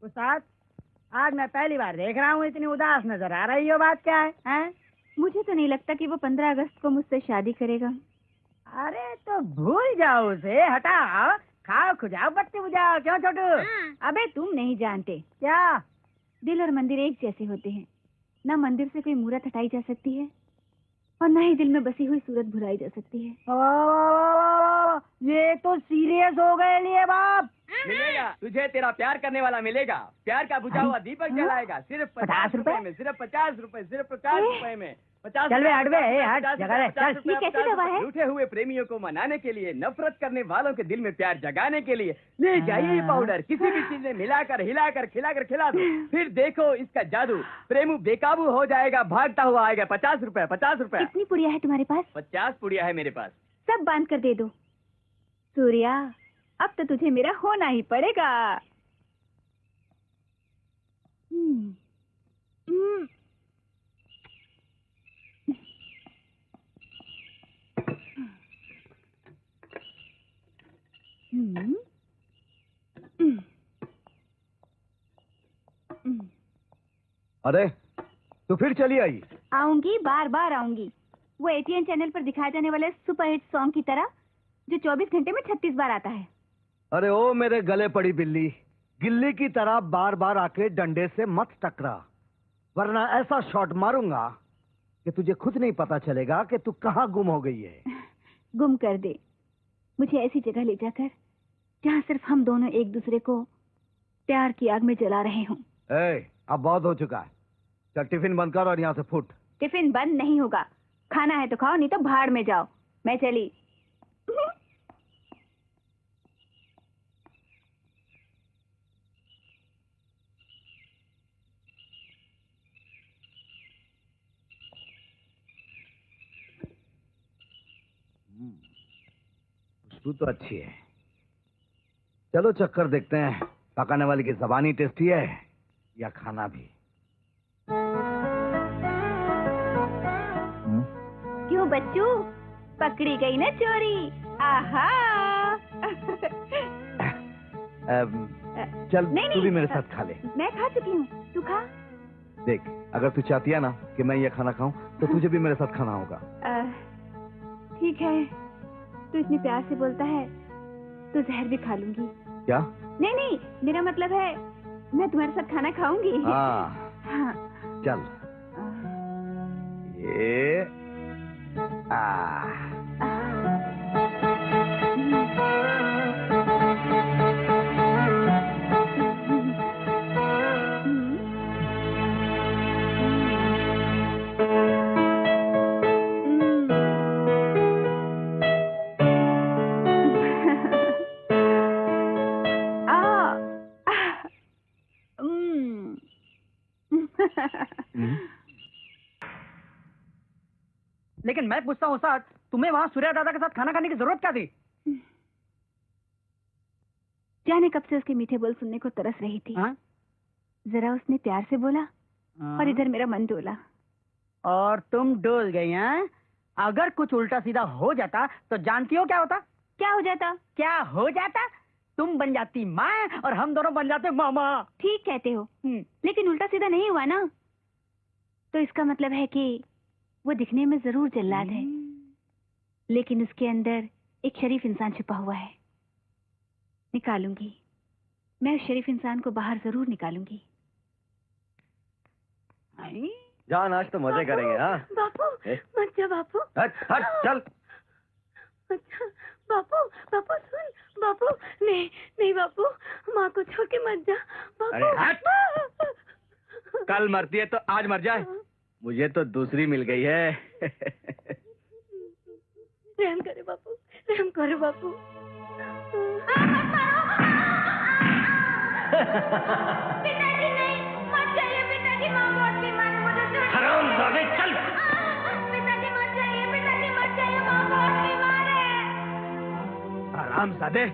उस्ताद, आज मैं पहली बार देख रहा हूँ इतनी उदास नजर आ रही हो। बात क्या है, हैं? मुझे तो नहीं लगता कि वो 15 अगस्त को मुझसे शादी करेगा। अरे तो भूल जाओ उसे, हटाओ, खाओ खुजाओ, बत्ती बुझाओ। क्यों छोटू? अबे तुम नहीं जानते क्या? दिल और मंदिर एक जैसे होते हैं। ना मंदिर से कोई मूरत हटाई जा सकती है और ना ही दिल में बसी हुई सूरत भुलाई जा सकती है। ये तो सीरियस हो गए लिए बाप। मिलेगा तुझे, तेरा प्यार करने वाला मिलेगा। प्यार का बुझा हुआ दीपक जलाएगा। सिर्फ 50 रुपए में, सिर्फ 50 रुपए, सिर्फ 50 रुपए में। 50 चल बे, हट बे, हट जगह चल। ये कैसी दवा है? रूठे हुए प्रेमियों को मनाने के लिए, नफरत करने वालों के दिल में प्यार जगाने के लिए ले जाइए ये पाउडर। किसी भी चीज में मिलाकर, हिलाकर, खिलाकर खिला दो, फिर देखो इसका जादू। प्रेमू बेकाबू हो जाएगा, भागता हुआ आएगा। 50 रुपए, 50 रुपए। कितनी पुड़िया है तुम्हारे पास? 50 पुड़िया है मेरे पास। सब बांध कर दे दो। सूर्या, अब तो तुझे मेरा होना ही पड़ेगा। अरे तो फिर चली आई? आऊंगी, बार बार आऊंगी। वो एटीएन चैनल पर दिखाए जाने वाले सुपर हिट सॉन्ग की तरह, जो 24 घंटे में 36 बार आता है। अरे ओ मेरे गले पड़ी बिल्ली, गिल्ली की तरह बार बार आके डंडे से मत टकरा, वरना ऐसा शॉट मारूंगा कि तुझे खुद नहीं पता चलेगा कि तू कहाँ गुम हो गई है। गुम कर दे मुझे ऐसी जगह ले जाकर जहाँ सिर्फ हम दोनों एक दूसरे को प्यार की आग में जला रहे हों। अब बहुत हो चुका है। चल टिफिन बंद कर और यहाँ से फुट। टिफिन बंद नहीं होगा। खाना है तो खाओ, नहीं तो भाड़ में जाओ। मैं चली। खुशबू तो अच्छी है। चलो चक्कर देखते हैं, पकाने वाली की जबानी टेस्टी है या खाना भी। क्यों बच्चू, पकड़ी गई ना चोरी? आहा। चल नहीं, तू भी मेरे साथ खा ले। मैं खा चुकी हूँ, तू खा। देख, अगर तू चाहती है ना कि मैं ये खाना खाऊं तो तुझे भी मेरे साथ खाना होगा। ठीक है, तू इतनी प्यार से बोलता है तो जहर भी खा लूंगी। क्या? नहीं, मेरा मतलब है मैं तुम्हारे साथ खाना खाऊंगी। हाँ। चल। ये लेकिन मैं पूछता हूँ उस्ताद, तुम्हें वहाँ सूर्या दादा के साथ खाना खाने की जरूरत क्या थी? जाने कब से उसके मीठे बोल सुनने को तरस रही थी। जरा उसने प्यार से बोला और इधर मेरा मन डोला। और तुम डोल गई हैं? अगर कुछ उल्टा सीधा हो जाता तो जानती हो क्या होता? क्या हो जाता? क्या हो जाता? तुम बन जाती माँ और हम दोनों बन जाते मामा। ठीक कहते हो, लेकिन उल्टा सीधा नहीं हुआ ना, तो इसका मतलब है कि वो दिखने में जरूर जल्लाद है, लेकिन उसके अंदर एक शरीफ इंसान छुपा हुआ है। निकालूंगी, मैं उस शरीफ इंसान को बाहर जरूर निकालूंगी। जान, आज तो मजे करेंगे। हाँ बापू, मत जा बापू। हट हट चल। अच्छा बापू, बापू सुन। बापू नहीं नहीं बापू, माँ को छोड़ के मत जा बापू। अरे हट। कल मरती है तो आज मर जाए, मुझे तो दूसरी मिल गई है। रहम करे बापू, रहम करे बापू। पिताजी नहीं, मत जाइए पिताजी, माँ बहुत बीमार है, मुझे छोड़। हरामजादे चल। पिताजी मत जाइए, पिताजी मत जाइए, माँ बहुत बीमार है। हरामजादे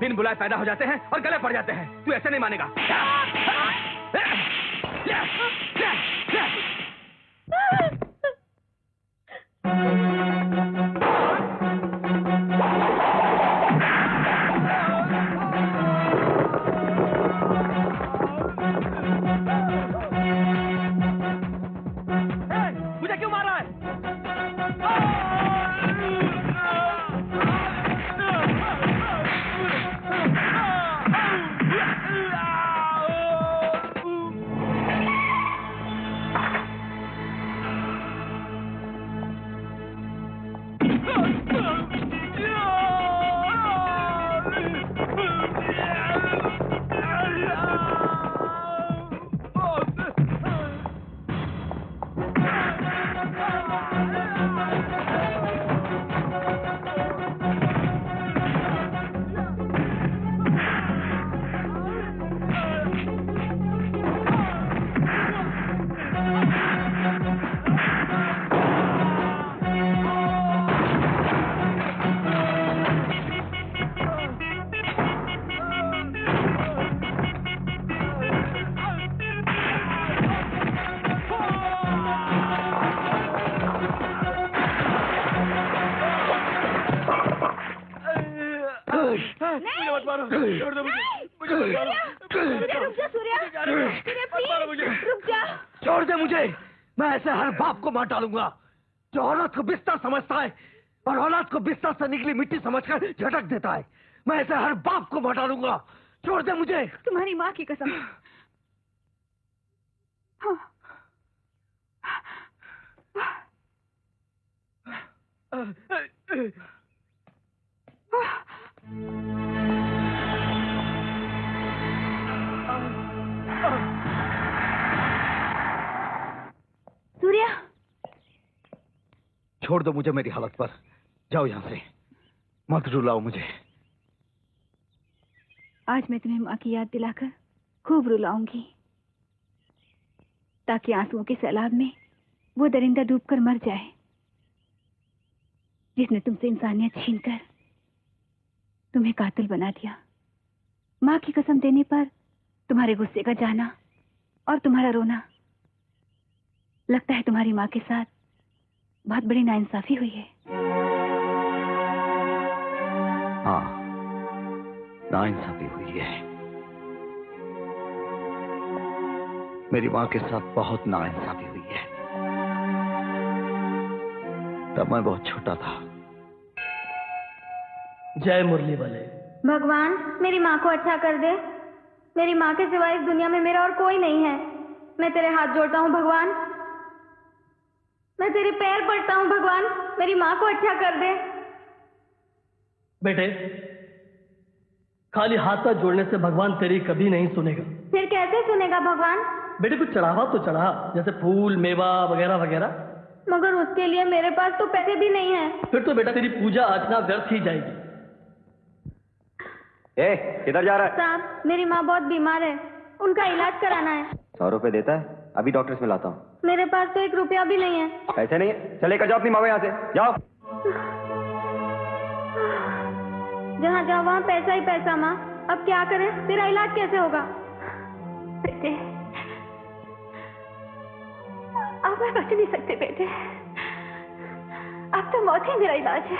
बिन बुलाए पैदा हो जाते हैं और गले पड़ जाते हैं। तू ऐसे नहीं मानेगा। मुझे क्यों मार रहा है? छोड़ दो मुझे, रुक जा सूर्या, प्लीज रुक जा। छोड़ दे मुझे, मैं ऐसे हर बाप को मार डालूंगा जो औरत को बिस्तर समझता है और औलाद को बिस्तर से निकली मिट्टी समझकर झटक देता है। मैं ऐसे हर बाप को मार डालूंगा। छोड़ दे मुझे। तुम्हारी माँ की कसम। सूर्या, छोड़ दो मुझे मेरी हालत पर। जाओ यहां से, मत रुलाओ मुझे। आज मैं तुम्हें माँ की याद दिलाकर खूब रुलाऊंगी, ताकि आंसुओं के सैलाब में वो दरिंदा डूबकर मर जाए जिसने तुमसे इंसानियत छीनकर तुम्हें कातिल बना दिया। माँ की कसम देने पर तुम्हारे गुस्से का जाना और तुम्हारा रोना, लगता है तुम्हारी माँ के साथ बहुत बड़ी नाइंसाफी हुई है। हाँ, नाइंसाफी हुई है। मेरी माँ के साथ बहुत नाइंसाफी हुई है। तब मैं बहुत छोटा था। जय मुरली वाले। भगवान मेरी माँ को अच्छा कर दे। मेरी माँ के सिवाय इस दुनिया में मेरा और कोई नहीं है। मैं तेरे हाथ जोड़ता हूँ भगवान, मैं तेरे पैर पड़ता हूँ भगवान, मेरी माँ को अच्छा कर दे। बेटे, खाली हाथ पैर जोड़ने से भगवान तेरी कभी नहीं सुनेगा। फिर कैसे सुनेगा भगवान? बेटे कुछ चढ़ावा तो चढ़ा, जैसे फूल मेवा वगैरह वगैरह। मगर उसके लिए मेरे पास तो पैसे भी नहीं है। फिर तो बेटा तेरी पूजा अर्चना व्यर्थ ही जाएगी। किधर जा रहा है? साहब मेरी माँ बहुत बीमार है, उनका इलाज कराना है। 100 रुपए देता है? अभी डॉक्टर से मिलाता हूँ। मेरे पास तो 1 रुपया भी नहीं है। ऐसे नहीं है, चले कर जाओ अपनी माँ को यहाँ से, जाओ। जहाँ जाओ वहाँ पैसा ही पैसा। माँ अब क्या करें, तेरा इलाज कैसे होगा? बेटे अब मैं बच नहीं सकते बेटे, अब तो मौत ही मेरा इलाज है।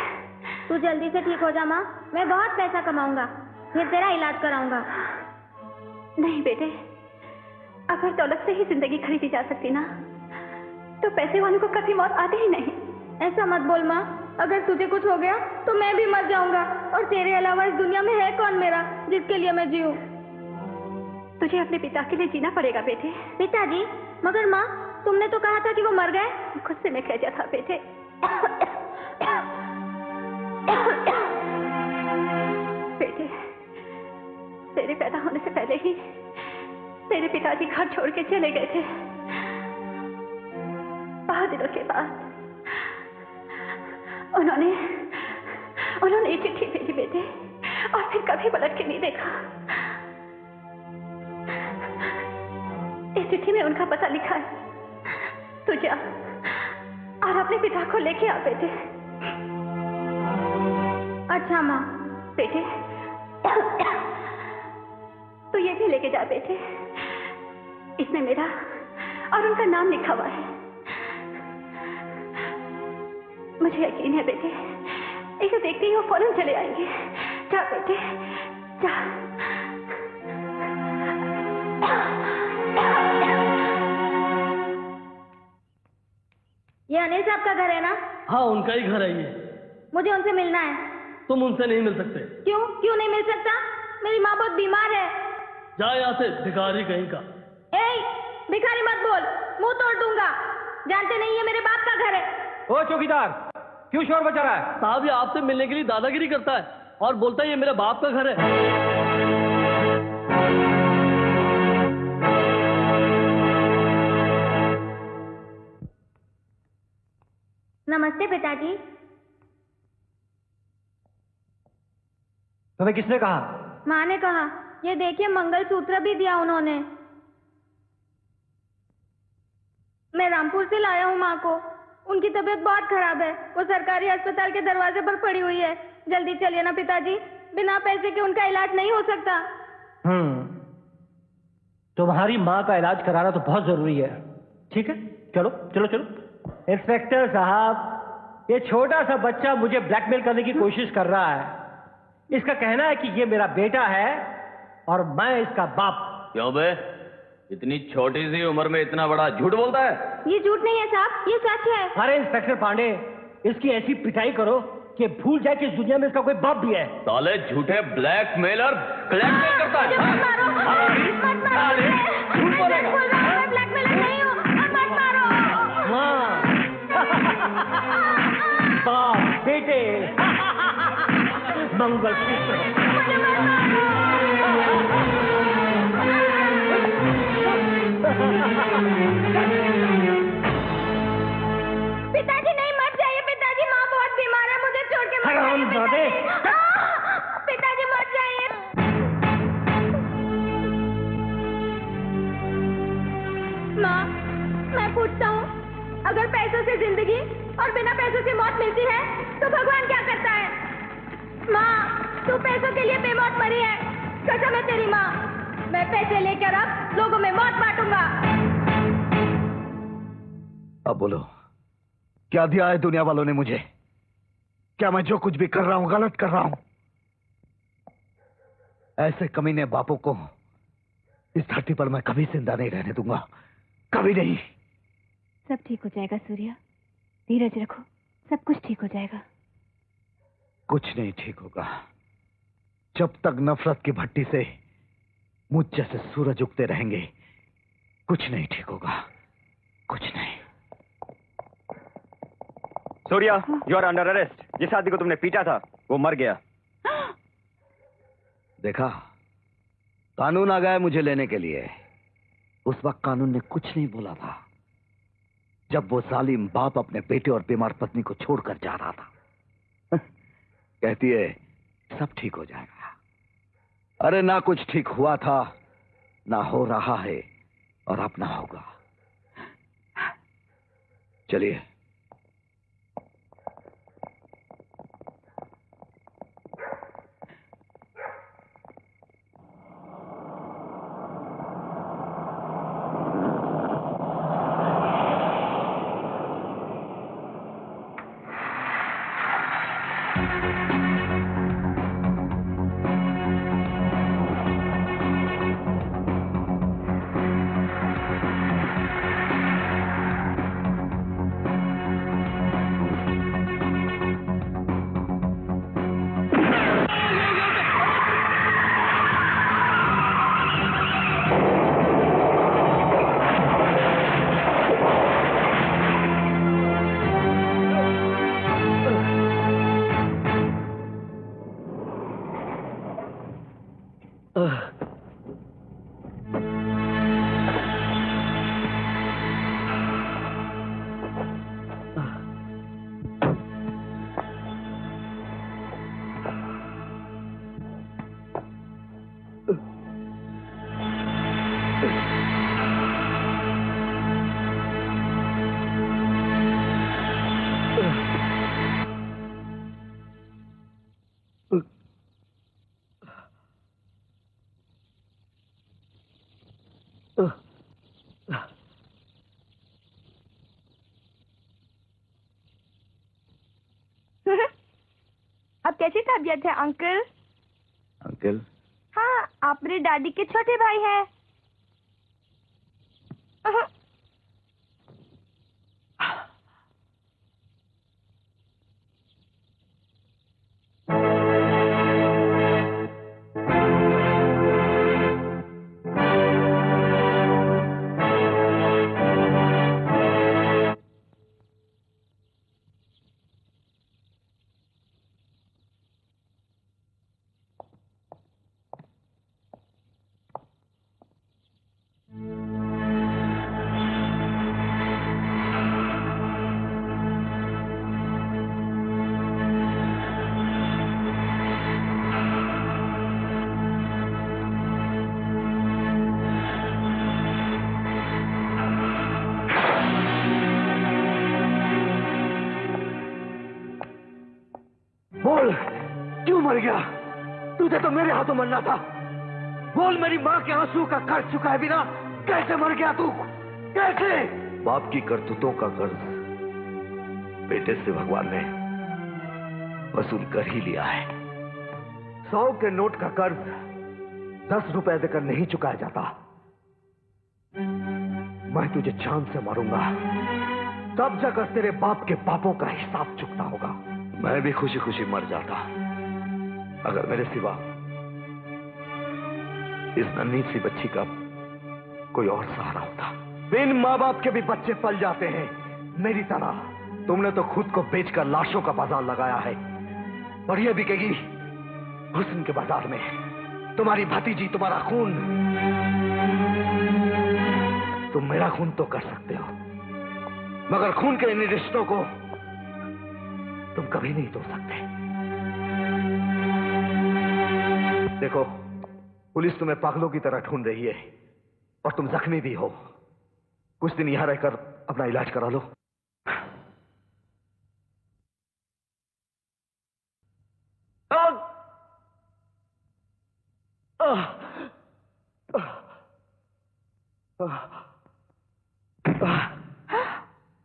तू जल्दी से ठीक हो जा माँ, मैं बहुत पैसा कमाऊंगा, फिर तेरा इलाज कराऊंगा। नहीं बेटे, अगर दौलत से ही जिंदगी खरीदी जा सकती ना, तो पैसे वालों को कभी मौत आती ही नहीं। ऐसा मत बोल माँ, अगर तुझे कुछ हो गया तो मैं भी मर जाऊंगा, और तेरे अलावा इस दुनिया में है कौन मेरा जिसके लिए मैं जीऊं? तुझे अपने पिता के लिए जीना पड़ेगा बेटे। पिताजी? मगर माँ तुमने तो कहा था कि वो मर गए। गुस्से में कह दिया था बेटे। बेटे तेरे पैदा होने से पहले ही तेरे पिताजी घर छोड़ के चले गए थे। बहुत दिनों के बाद उन्होंने एक चिट्ठी भेजी बेटे, और फिर कभी पलट के नहीं देखा। इस चिट्ठी में उनका पता लिखा है, तू जा और अपने पिता को लेके आ बेटे। अच्छा माँ। बेटे तो ये भी लेके जा बेटे, इसमें मेरा और उनका नाम लिखा हुआ है। मुझे यकीन है बेटे, इसे देखते ही वो फौरन चले आएंगे। जा बेटे जा। ये अनिल साहब का घर है ना? हाँ उनका ही घर है ये। मुझे उनसे मिलना है। तुम उनसे नहीं मिल सकते। क्यों? क्यों नहीं मिल सकता? मेरी माँ बहुत बीमार है। जा यहाँ से भिखारी कहीं का। भिखारी मत बोल, मुंह तोड़ दूंगा। जानते नहीं है मेरे बाप का घर है। ओ चौकीदार, क्यों शोर मचा रहा है? साहब ये आपसे मिलने के लिए दादागिरी करता है और बोलता है ये मेरे बाप का घर है। नमस्ते पिताजी। तुम्हें किसने कहा? माँ ने कहा। ये देखिए मंगलसूत्र भी दिया उन्होंने। मैं रामपुर से लाया हूँ माँ को। उनकी तबीयत बहुत खराब है, वो सरकारी अस्पताल के दरवाजे पर पड़ी हुई है। जल्दी चलिए ना पिताजी, बिना पैसे के उनका इलाज नहीं हो सकता। तुम्हारी माँ का इलाज कराना तो बहुत जरूरी है। ठीक है, चलो चलो चलो। इंस्पेक्टर साहब, ये छोटा सा बच्चा मुझे ब्लैकमेल करने की कोशिश कर रहा है। इसका कहना है कि ये मेरा बेटा है और मैं इसका बाप। क्यों बे, इतनी छोटी सी उम्र में इतना बड़ा झूठ बोलता है? ये झूठ नहीं है साहब, ये सच है। अरे इंस्पेक्टर पांडे, इसकी ऐसी पिटाई करो कि भूल जाए कि इस दुनिया में इसका कोई बाप भी है। साले झूठे ब्लैकमेलर ब्लैकमेल करता है। मत मारो, मत मारो। झूठ बोलेगा। मैं ब्लैकमेलर नहीं हूँ, मत मारो। बाप बेटे मंगलसूत्र। पिताजी नहीं मत जाइए पिताजी, माँ बहुत बीमार है, मुझे छोड़ के मत जाइए पिताजी, मत जाइए। माँ मैं पूछता हूँ, अगर पैसों से जिंदगी और बिना पैसों से मौत मिलती है तो भगवान क्या करता है? माँ तू पैसों के लिए बेमौत मरी है, कसम है तेरी माँ। मैं पैसे लेकर अब लोगों में मौत बांटूंगा। अब बोलो, क्या दिया है दुनिया वालों ने मुझे? क्या मैं जो कुछ भी कर रहा हूं गलत कर रहा हूं? ऐसे कमीने बापों को इस धरती पर मैं कभी जिंदा नहीं रहने दूंगा, कभी नहीं। सब ठीक हो जाएगा सूर्या, धीरज रखो, सब कुछ ठीक हो जाएगा। कुछ नहीं ठीक होगा जब तक नफरत की भट्टी से मुझ जैसे सूरज उगते रहेंगे। कुछ नहीं ठीक होगा, कुछ नहीं। Surya, you are under arrest. जिस आदमी को तुमने पीटा था वो मर गया। देखा, कानून आ गया मुझे लेने के लिए। उस वक्त कानून ने कुछ नहीं बोला था जब वो जालिम बाप अपने बेटे और बीमार पत्नी को छोड़कर जा रहा था। कहती है सब ठीक हो जाएगा। अरे ना कुछ ठीक हुआ था, ना हो रहा है, और अब ना होगा। चलिए। अब कैसी तबीयत है अंकल? अंकल? हाँ, आप मेरे डैडी के छोटे भाई हैं। बोल, क्यों मर गया? तुझे तो मेरे हाथों मरना था। बोल, मेरी माँ के आंसू का कर्ज चुकाए बिना कैसे मर गया तू? कैसे? बाप की करतूतों का कर्ज बेटे से भगवान ने वसूल कर ही लिया है। 100 के नोट का कर्ज 10 रुपए देकर नहीं चुकाया जाता। मैं तुझे जान से मारूंगा, तब जाकर तेरे बाप के पापों का हिसाब चुकता होगा। मैं भी खुशी खुशी मर जाता अगर मेरे सिवा इस नन्ही सी बच्ची का कोई और सहारा होता। बिन माँ बाप के भी बच्चे पल जाते हैं मेरी तरह। तुमने तो खुद को बेचकर लाशों का बाजार लगाया है, और ये बिकेगी हुस्न के बाजार में। तुम्हारी भतीजी, तुम्हारा खून, तुम मेरा खून तो कर सकते हो, मगर खून के इन रिश्तों को तुम कभी नहीं तोड़ सकते। देखो, पुलिस तुम्हें पागलों की तरह ढूंढ रही है, और तुम जख्मी भी हो। कुछ दिन यहां रहकर अपना इलाज करा लो।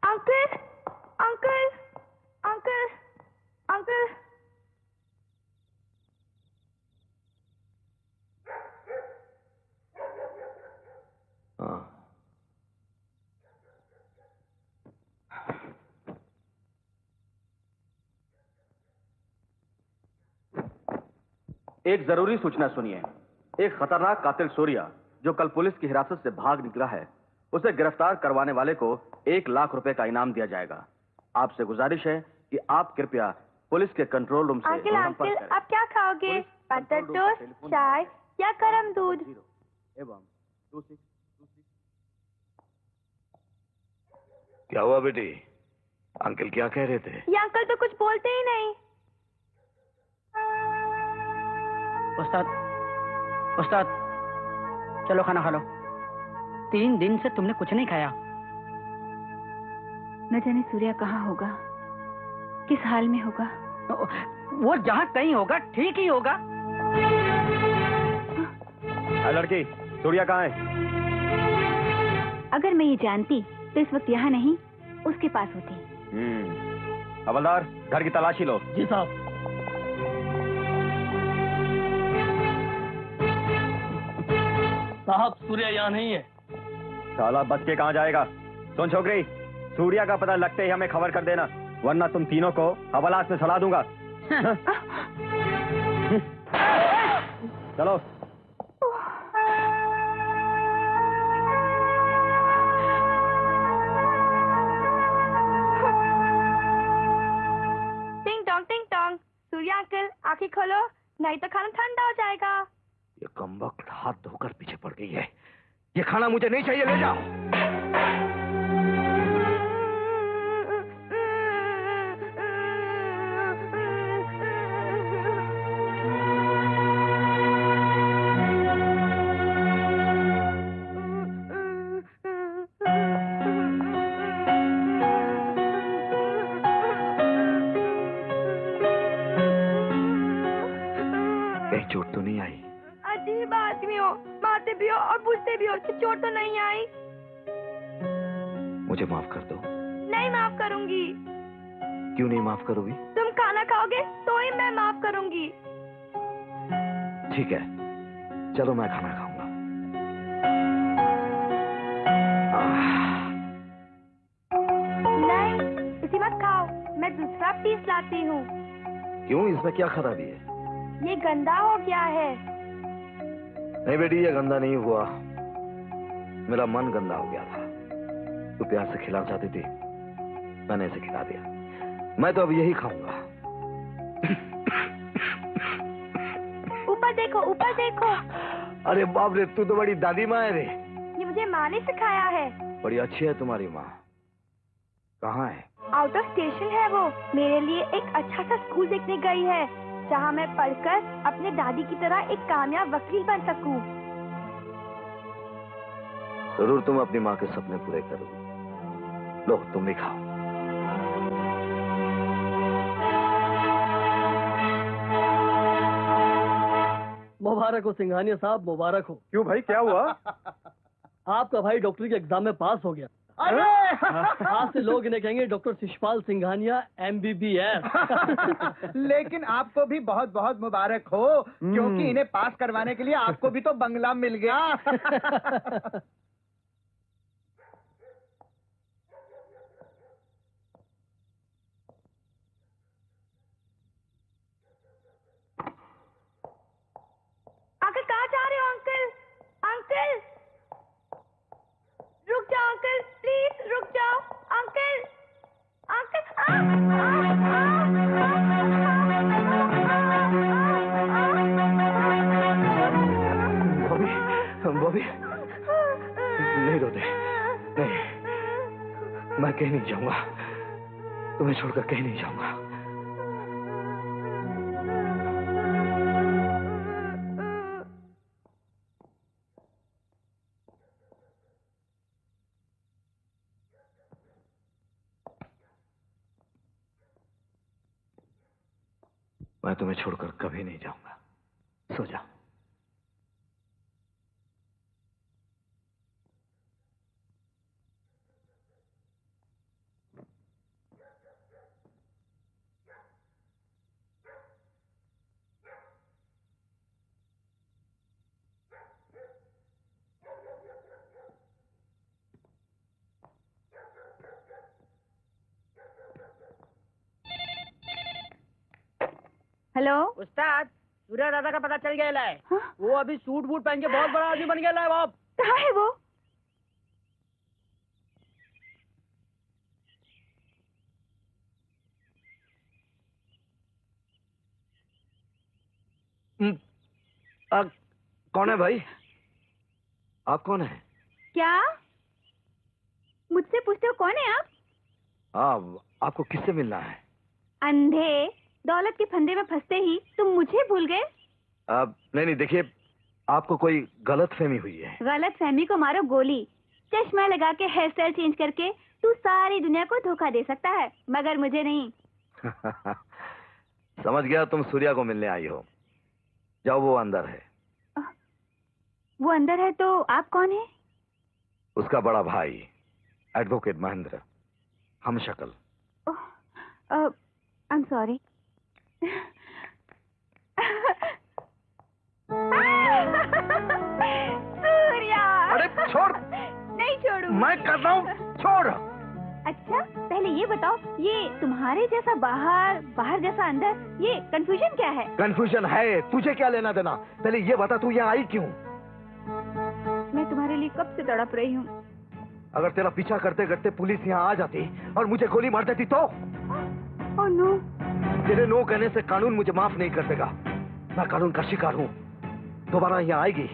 Uncle, uncle, uncle, uncle. एक जरूरी सूचना सुनिए। एक खतरनाक कातिल सूर्या, जो कल पुलिस की हिरासत से भाग निकला है, उसे गिरफ्तार करवाने वाले को 1 लाख रुपए का इनाम दिया जाएगा। आपसे गुजारिश है कि आप कृपया पुलिस के कंट्रोल रूम से अंकल, अंकल, आप क्या खाओगे? बटर टोस्ट, चाय या गरम दूध? एवं 26। क्या हुआ बेटी? अंकल क्या कह रहे थे? ये अंकल तो कुछ बोलते ही नहीं। उस्ताद, उस्ताद, चलो खाना खा लो। 3 दिन से तुमने कुछ नहीं खाया। न जाने सूर्या कहाँ होगा, किस हाल में होगा। वो जहाँ कहीं होगा ठीक ही होगा। लड़की, सूर्या कहाँ है? अगर मैं ये जानती तो इस वक्त यहाँ नहीं, उसके पास होती। हवलदार, घर की तलाशी लो। जी साहब। साहब, सूर्या यहाँ नहीं है। साला बच के कहाँ जाएगा? सुन छोकरी, सूर्या का पता लगते ही हमें खबर कर देना, वरना तुम तीनों को हवालात में सड़ा दूंगा। चलो। टिंग टोंग, सूर्या अंकल आंखें खोलो, नहीं तो खाना ठंडा हो जाएगा। ये कमबख्त हाथ धोकर पीछे पड़ गई है। ये खाना मुझे नहीं चाहिए, ले जाओ। चोट तो नहीं आई? अजीब आदमी हो, मारते भी हो और पूछते भी हो कि चोट तो नहीं आई। मुझे माफ कर दो। नहीं माफ करूंगी। क्यों नहीं माफ करोगी? तुम खाना खाओगे तो ही मैं माफ करूंगी। ठीक है, चलो मैं खाना खाऊंगा। नहीं, इसी मत खाओ, मैं दूसरा पीस लाती हूँ। क्यों, इसमें क्या खराबी है? ये गंदा हो गया है। नहीं बेटी, ये गंदा नहीं हुआ, मेरा मन गंदा हो गया था। तू प्यार से खिलाना चाहती थी, मैंने इसे खिला दिया। मैं तो अब यही खाऊंगा। ऊपर देखो, ऊपर देखो। अरे बाप रे, तू तो बड़ी दादी माँ है रे। ये मुझे माँ ने सिखाया है। बड़ी अच्छी है तुम्हारी माँ। कहाँ है? आउट ऑफ स्टेशन है वो। मेरे लिए एक अच्छा सा स्कूल देखने गई है, जहाँ मैं पढ़कर अपने दादी की तरह एक कामयाब वकील बन सकूं। जरूर तुम अपनी माँ के सपने पूरे करोगे। लो, तुम भी खाओ। मुबारक हो सिंघानिया साहब, मुबारक हो। क्यों भाई, क्या हुआ? आपका भाई डॉक्टरी के एग्जाम में पास हो गया। अरे आज से लोग इन्हें कहेंगे डॉक्टर शिशपाल सिंघानिया MBBS। लेकिन आपको भी बहुत बहुत मुबारक हो, क्योंकि इन्हें पास करवाने के लिए आपको भी तो बंगला मिल गया। अंकल कहाँ जा रहे हो? अंकल, अंकल रुक जाओ, अंकल प्लीज रुक जाओ। अंकल, अंकल बॉबी, बॉबी, नहीं रोते, नहीं, मैं कहीं नहीं जाऊंगा, तुम्हें छोड़कर कहीं नहीं जाऊंगा। मैं तुम्हें छोड़कर कभी नहीं जाऊंगा। सो जा। हेलो उस्ताद, सूर्या दादा का पता चल गया है। वो अभी सूट बूट पहन के बहुत बड़ा आदमी बन गया है। बाप कहाँ है वो? कौन है भाई? आप कौन है? क्या मुझसे पूछते हो कौन है आप? आपको किससे मिलना है? अंधे, दौलत के फंदे में फंसते ही तुम मुझे भूल गए। नहीं, देखिए, आपको कोई गलत फहमी हुई है। गलत फहमी को मारो गोली। चश्मा लगा के हेयर स्टाइल चेंज करके तू सारी दुनिया को धोखा दे सकता है मगर मुझे नहीं। समझ गया, तुम सूर्या को मिलने आई हो। जाओ, वो अंदर है। वो अंदर है तो आप कौन है? उसका बड़ा भाई एडवोकेट महेंद्र, हम शक्ल। I am sorry. सूर्या! अरे छोड़। नहीं छोड़ू। मैं कर रहा हूँ, छोड़। अच्छा, पहले ये बताओ, ये तुम्हारे जैसा बाहर, बाहर जैसा अंदर, ये कंफ्यूजन क्या है? कंफ्यूजन है, तुझे क्या लेना देना? पहले ये बता, तू यहाँ आई क्यों? मैं तुम्हारे लिए कब से तड़प रही हूँ। अगर तेरा पीछा करते करते पुलिस यहाँ आ जाती और मुझे गोली मार देती तो? Oh no. तेरे नो कहने से कानून मुझे माफ नहीं कर देगा। मैं कानून का शिकार हूँ। दोबारा यहाँ आएगी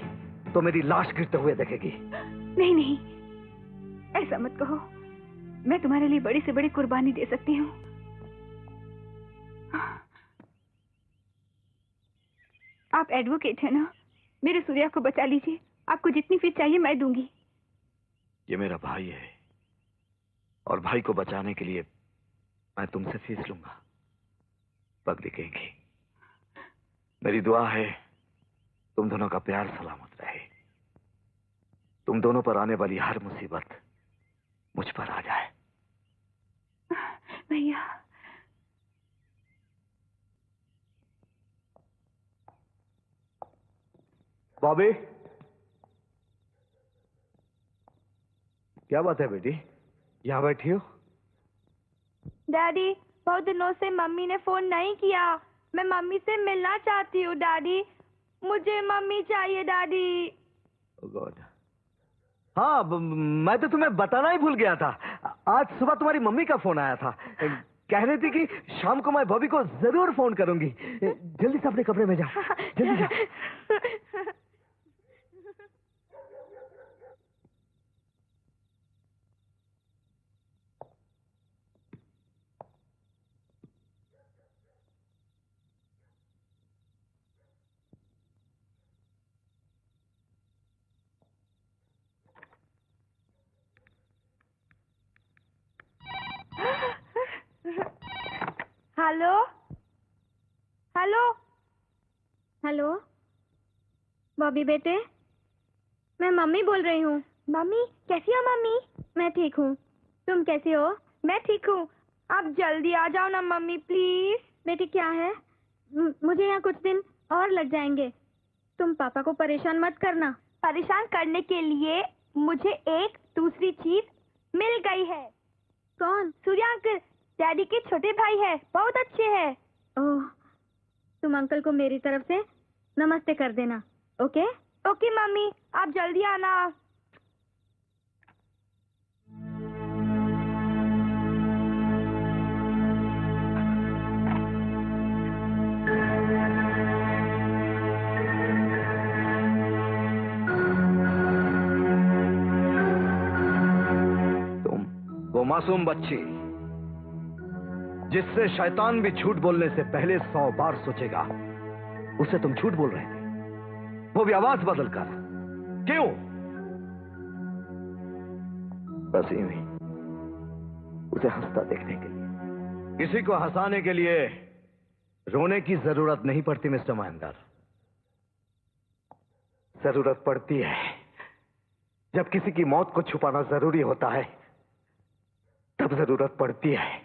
तो मेरी लाश गिरते हुए देखेगी। नहीं नहीं, ऐसा मत कहो। मैं तुम्हारे लिए बड़ी से बड़ी कुर्बानी दे सकती हूँ। आप एडवोकेट है ना? मेरे सूर्या को बचा लीजिए। आपको जितनी फीस चाहिए मैं दूंगी। ये मेरा भाई है और भाई को बचाने के लिए मैं तुमसे फीस लूंगा। पग दिखेंगी। मेरी दुआ है तुम दोनों का प्यार सलामत रहे। तुम दोनों पर आने वाली हर मुसीबत मुझ पर आ जाए। भैया। बॉबी, क्या बात है बेटी, यहाँ बैठी हो? डैडी, बहुत दिनों से मम्मी ने फोन नहीं किया। मैं मम्मी से मिलना चाहती हूँ डैडी। मुझे मम्मी चाहिए डैडी। Oh God. हाँ, मैं तो तुम्हें बताना ही भूल गया था। आज सुबह तुम्हारी मम्मी का फोन आया था। कह रही थी कि शाम को मैं बॉबी को जरूर फोन करूंगी। जल्दी से अपने कमरे में जाओ, जल्दी जाओ। हेलो हेलो हेलो बॉबी बेटे, मैं मम्मी बोल रही हूँ। मम्मी, कैसी हो मम्मी? मैं ठीक हूँ, तुम कैसी हो? मैं ठीक हूँ। आप जल्दी आ जाओ ना मम्मी प्लीज। बेटी क्या है, मुझे यहाँ कुछ दिन और लग जाएंगे। तुम पापा को परेशान मत करना। परेशान करने के लिए मुझे एक दूसरी चीज मिल गई है। कौन? सूर्या अंकल, डैडी के छोटे भाई है, बहुत अच्छे हैं। ओह, तुम अंकल को मेरी तरफ से नमस्ते कर देना। ओके? ओके मम्मी, आप जल्दी आना। तुम वो मासूम बच्ची जिससे शैतान भी झूठ बोलने से पहले 100 बार सोचेगा, उसे तुम झूठ बोल रहे थे, वो भी आवाज बदलकर। क्यों? बस यूं ही, उसे हंसता देखने के लिए। किसी को हंसाने के लिए रोने की जरूरत नहीं पड़ती मिस्टर महेंद्र। जरूरत पड़ती है जब किसी की मौत को छुपाना जरूरी होता है, तब जरूरत पड़ती है।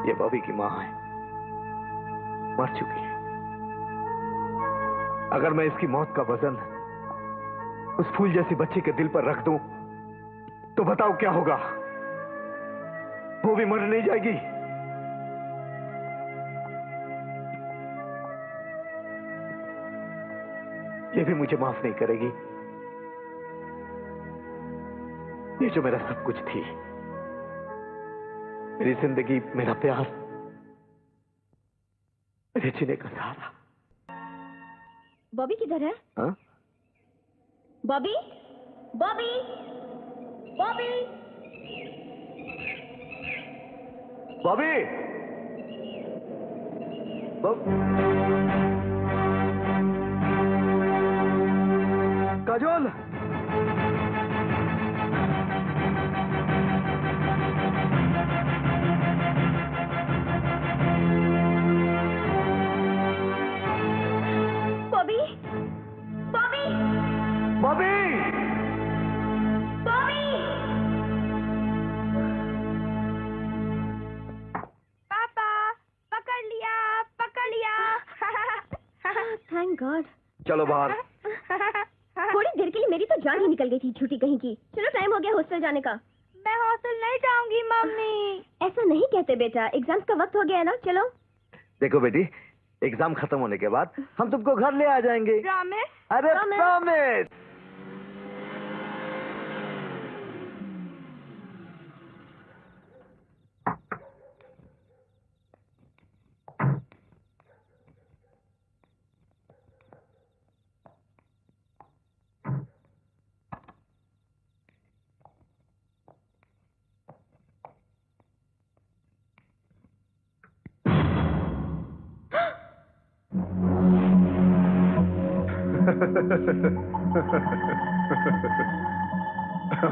ये बॉबी की मां है, मर चुकी है। अगर मैं इसकी मौत का वजन उस फूल जैसी बच्ची के दिल पर रख दूं, तो बताओ क्या होगा? वो भी मर नहीं जाएगी? ये भी मुझे माफ नहीं करेगी। ये जो मेरा सब कुछ थी, मेरी जिंदगी, मेरा प्यार, मेरे जीने का सहारा। बॉबी किधर है? हाँ? बॉबी, बॉबी, बॉबी, बॉबी, काजोल, बॉबी, बॉबी, बॉबी, बॉबी। पापा, पकड़ लिया, पकड़ लिया। Thank God. चलो बाहर। थोड़ी देर के लिए मेरी तो जान ही निकल गई थी झूठी कहीं की। चलो टाइम हो गया हॉस्टल जाने का। मैं हॉस्टल नहीं जाऊंगी मम्मी। ऐसा नहीं कहते बेटा, एग्जाम्स का वक्त हो गया है ना। चलो। देखो बेटी, एग्जाम खत्म होने के बाद हम तुमको घर ले आ जाएंगे। प्रॉमिस? अरे प्रॉमिस।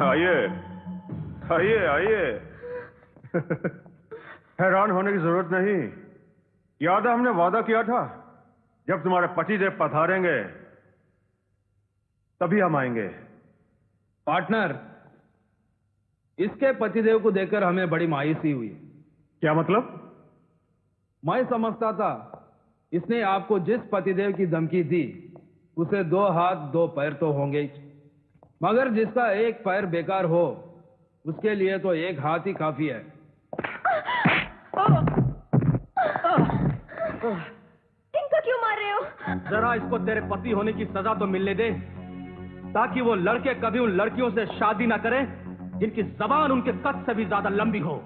आइए आइए आइए। हैरान होने की जरूरत नहीं। याद है हमने वादा किया था जब तुम्हारे पतिदेव पधारेंगे तभी हम आएंगे। पार्टनर, इसके पतिदेव को देखकर हमें बड़ी मायूसी हुई। क्या मतलब? मैं समझता था इसने आपको जिस पतिदेव की धमकी दी उसे 2 हाथ 2 पैर तो होंगे ही, मगर जिसका एक पैर बेकार हो उसके लिए तो 1 हाथ ही काफी है। इनको क्यों मार रहे हो? जरा इसको तेरे पति होने की सजा तो मिलने दे, ताकि वो लड़के कभी उन लड़कियों से शादी ना करें जिनकी जबान उनके कद से भी ज्यादा लंबी हो।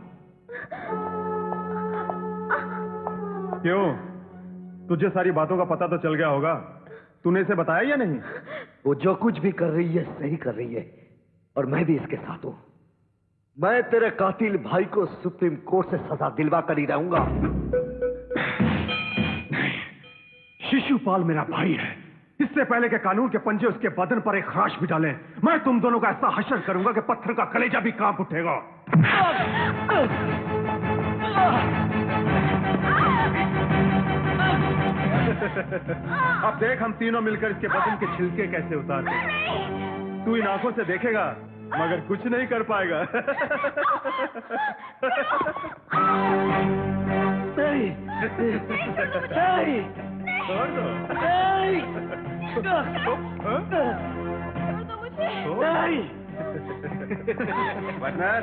क्यों? तुझे सारी बातों का पता तो चल गया होगा। तूने इसे बताया या नहीं? वो जो कुछ भी कर रही है सही कर रही है, और मैं भी इसके साथ हूं। मैं तेरे कातिल भाई को सुप्रीम कोर्ट से सजा दिलवा कर ही रहूंगा। शिशुपाल मेरा भाई है। इससे पहले के कानून के पंजे उसके बदन पर एक खराश भी डालें, मैं तुम दोनों का ऐसा हश्र करूंगा कि पत्थर का कलेजा भी कांप उठेगा। अब देख हम तीनों मिलकर इसके बदन के छिलके कैसे उतारते हैं। तू इन आंखों से देखेगा मगर कुछ नहीं कर पाएगा। नहीं, नहीं, छोड़ दो। नहीं, पार्टनर।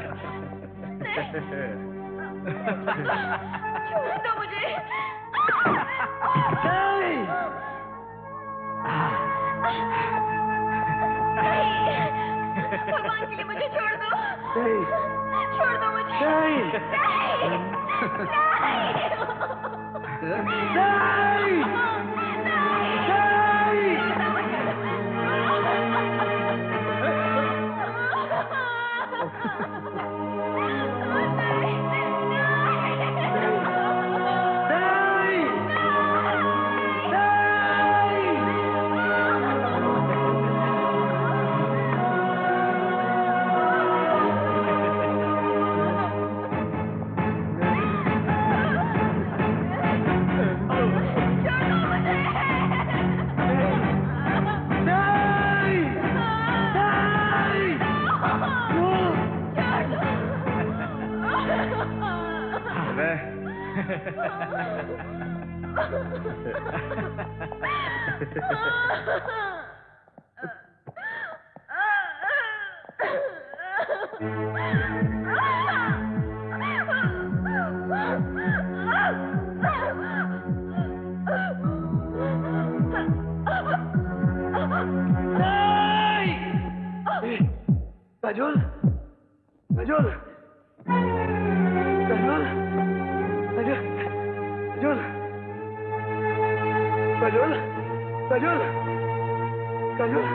छोड़ दो मुझे। भगवान के लिए मुझे छोड़ दो। छोड़ दो मुझे। काजोल, काजोल, काजोल, काजोल, काजोल, काजोल, काजोल,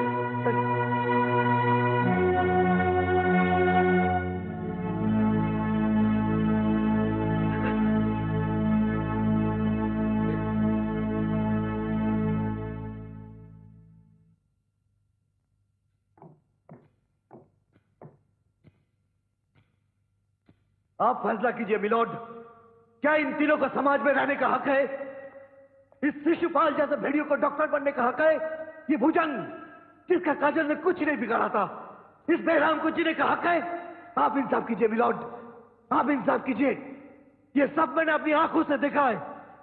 आप फैसला कीजिए मिलोड, क्या इन तीनों को समाज में रहने का हक है? इस शिशुपाल जैसे भेड़ियों को डॉक्टर बनने का हक है? ये भुजंग जिसका काजल ने कुछ नहीं बिगाड़ा था, इस बेहराम को जीने का हक है? आप इंसाफ कीजिए मिलोड, आप इंसाफ कीजिए। ये सब मैंने अपनी आंखों से देखा है,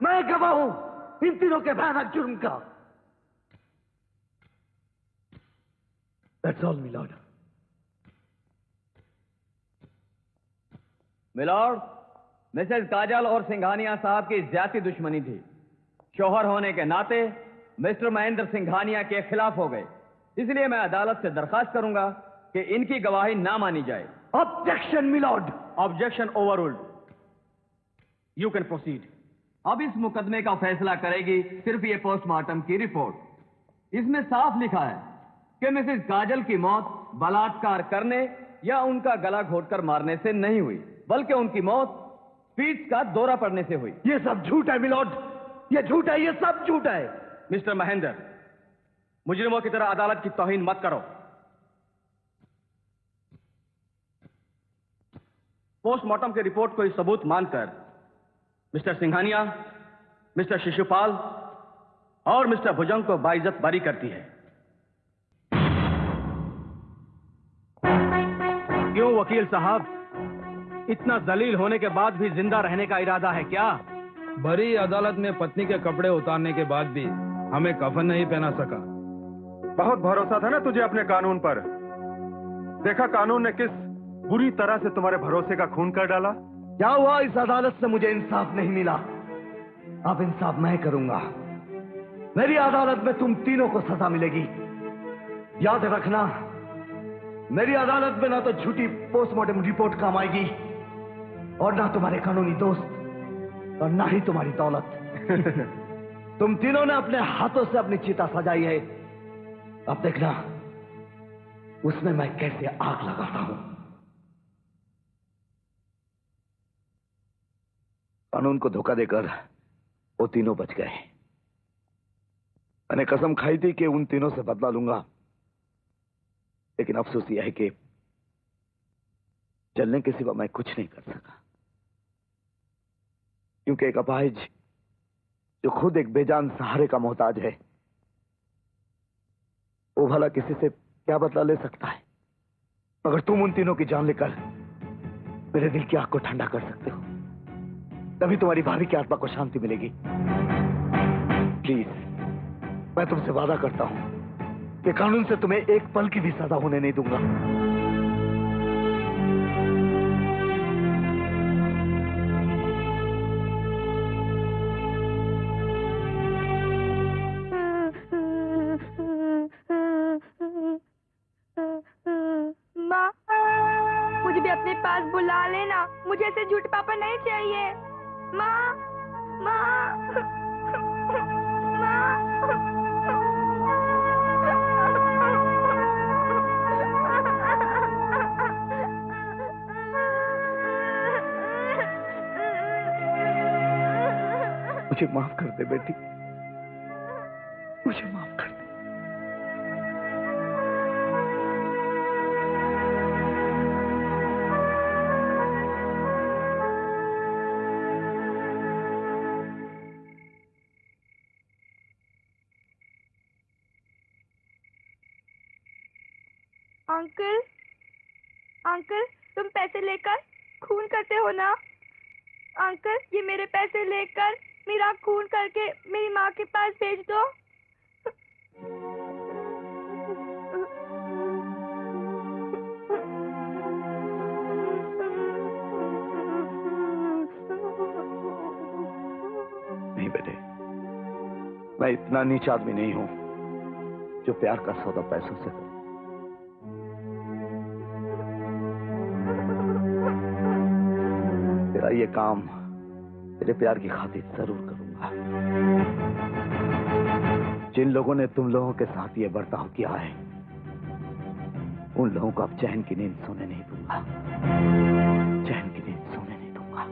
मैं गवाह हूं इन तीनों के भयानक जुर्म का। That's all, milord. Milord, Mrs Kajal और सिंघानिया साहब की ज्यादा दुश्मनी थी। शौहर होने के नाते मिस्टर महेंद्र सिंघानिया के खिलाफ हो गए, इसलिए मैं अदालत से दरखास्त करूंगा कि इनकी गवाही ना मानी जाए। Objection milord. Objection overruled. You can proceed. अब इस मुकदमे का फैसला करेगी सिर्फ ये पोस्टमार्टम की रिपोर्ट। इसमें साफ लिखा है कि मिसेस काजल की मौत बलात्कार करने या उनका गला घोटकर मारने से नहीं हुई, बल्कि उनकी मौत पीठ का दौरा पड़ने से हुई। ये सब झूठ है मिलॉर्ड, ये झूठ है, ये सब झूठ है। मिस्टर महेंद्र, मुजरिमों की तरह अदालत की तौहीन मत करो। पोस्टमार्टम की रिपोर्ट को सबूत मानकर मिस्टर सिंघानिया, मिस्टर शिशुपाल और मिस्टर भुजंग को बाइज्जत बरी करती है। क्यों वकील साहब, इतना जलील होने के बाद भी जिंदा रहने का इरादा है क्या? बड़ी अदालत में पत्नी के कपड़े उतारने के बाद भी हमें कफन नहीं पहना सका। बहुत भरोसा था ना तुझे अपने कानून पर। देखा कानून ने किस बुरी तरह से तुम्हारे भरोसे का खून कर डाला। क्या हुआ, इस अदालत से मुझे इंसाफ नहीं मिला, अब इंसाफ मैं करूंगा। मेरी अदालत में तुम तीनों को सजा मिलेगी। याद रखना, मेरी अदालत में ना तो झूठी पोस्टमार्टम रिपोर्ट काम आएगी और ना तुम्हारे कानूनी दोस्त और ना ही तुम्हारी दौलत। तुम तीनों ने अपने हाथों से अपनी चिता सजाई है, अब देखना उसमें मैं कैसे आग लगाता हूं। कानून को धोखा देकर वो तीनों बच गए। मैंने कसम खाई थी कि उन तीनों से बदला लूंगा, लेकिन अफसोस यह है कि जलने के सिवा मैं कुछ नहीं कर सका, क्योंकि एक अपाहिज जो खुद एक बेजान सहारे का मोहताज है, वो भला किसी से क्या बदला ले सकता है? मगर तुम उन तीनों की जान लेकर मेरे दिल की आग को ठंडा कर सकते हो, तभी तुम्हारी भाभी की आत्मा को शांति मिलेगी। प्लीज, मैं तुमसे वादा करता हूं कि कानून से तुम्हें एक पल की भी सजा होने नहीं दूंगा। माँ, मुझे भी अपने पास बुला लेना, मुझे ऐसे झूठे पापा नहीं चाहिए। माँ, माँ, माँ। मुझे माफ कर दे बेटी, मुझे माफ कर दे। अंकल, अंकल, तुम पैसे लेकर खून करते हो ना? अंकल, ये मेरे पैसे लेकर मेरा खून करके मेरी माँ के पास भेज दो। नहीं बेटे, मैं इतना नीच आदमी नहीं हूं जो प्यार का सौदा पैसों से करूं। तेरा ये काम तेरे प्यार की खातिर जरूर करूंगा। जिन लोगों ने तुम लोगों के साथ ये बर्ताव किया है, उन लोगों को अब चैन की नींद सोने नहीं दूंगा, चैन की नींद सोने नहीं दूंगा।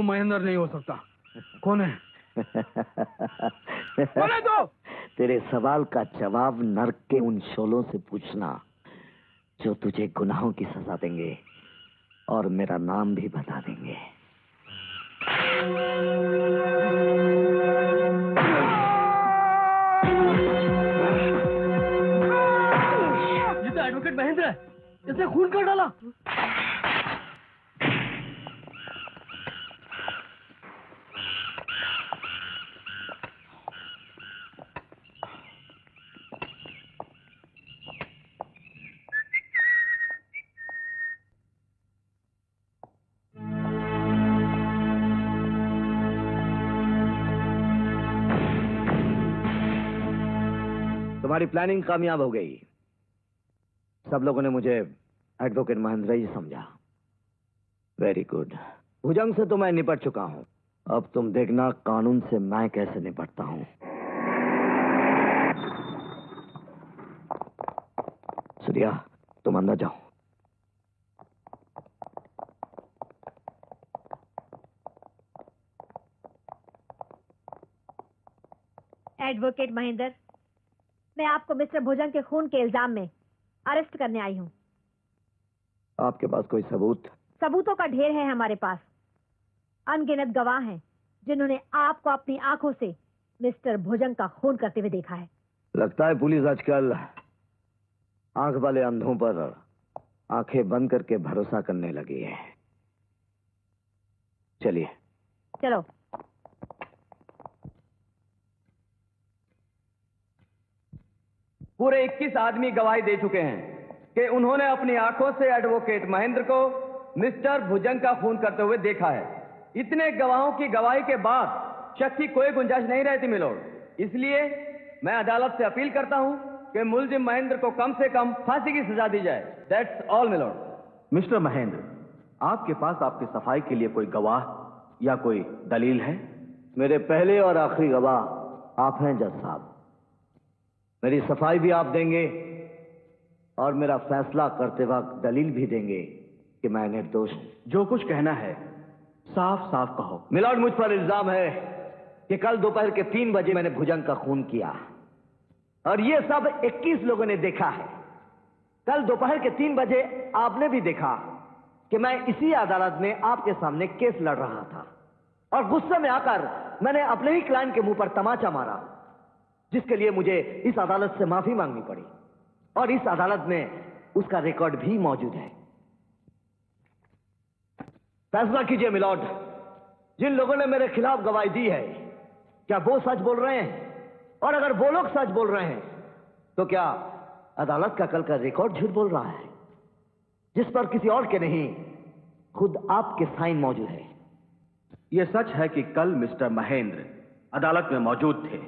महेंद्र नहीं हो सकता। कौन है? कौन है तू? तेरे सवाल का जवाब नर्क के उन शोलों से पूछना जो तुझे गुनाहों की सजा देंगे और मेरा नाम भी बता देंगे। ये तो एडवोकेट महेंद्र है, इसे खून कर डाला। तुम्हारी प्लानिंग कामयाब हो गई। सब लोगों ने मुझे एडवोकेट महेंद्र ही समझा। Very good. भुजंग से तो मैं निपट चुका हूं, अब तुम देखना कानून से मैं कैसे निपटता हूं। सूर्या, तुम अंदर जाओ। एडवोकेट महेंद्र, मैं आपको मिस्टर भुजंग के खून के इल्जाम में अरेस्ट करने आई हूँ। आपके पास कोई सबूत? सबूतों का ढेर है हमारे पास। अनगिनत गवाह हैं जिन्होंने आपको अपनी आंखों से मिस्टर भुजंग का खून करते हुए देखा है। लगता है पुलिस आजकल आंख वाले अंधों पर आंखें बंद करके भरोसा करने लगी है। चलिए। चलो। पूरे 21 आदमी गवाही दे चुके हैं कि उन्होंने अपनी आंखों से एडवोकेट महेंद्र को मिस्टर भुजंग का खून करते हुए देखा है। इतने गवाहों की गवाही के बाद शक की कोई गुंजाइश नहीं रहती मिलोड। इसलिए मैं अदालत से अपील करता हूं कि मुलजिम महेंद्र को कम से कम फांसी की सजा दी जाए। That's all milord. Mister Mahendra, आपके पास आपकी सफाई के लिए कोई गवाह या कोई दलील है? मेरे पहले और आखिरी गवाह आप हैं जज साहब। मेरी सफाई भी आप देंगे और मेरा फैसला करते वक्त दलील भी देंगे कि मैं निर्दोष हूं। जो कुछ कहना है साफ साफ कहो। मिलोड, मुझ पर इल्जाम है कि कल दोपहर के 3 बजे मैंने भुजंग का खून किया और ये सब 21 लोगों ने देखा है। कल दोपहर के 3 बजे आपने भी देखा कि मैं इसी अदालत में आपके सामने केस लड़ रहा था और गुस्से में आकर मैंने अपने ही क्लाइंट के मुंह पर तमाचा मारा, जिसके लिए मुझे इस अदालत से माफी मांगनी पड़ी और इस अदालत में उसका रिकॉर्ड भी मौजूद है। फैसला कीजिए मिलोड, जिन लोगों ने मेरे खिलाफ गवाही दी है क्या वो सच बोल रहे हैं? और अगर वो लोग सच बोल रहे हैं तो क्या अदालत का कल का रिकॉर्ड झूठ बोल रहा है, जिस पर किसी और के नहीं खुद आपके साइन मौजूद है? यह सच है कि कल मिस्टर महेंद्र अदालत में मौजूद थे,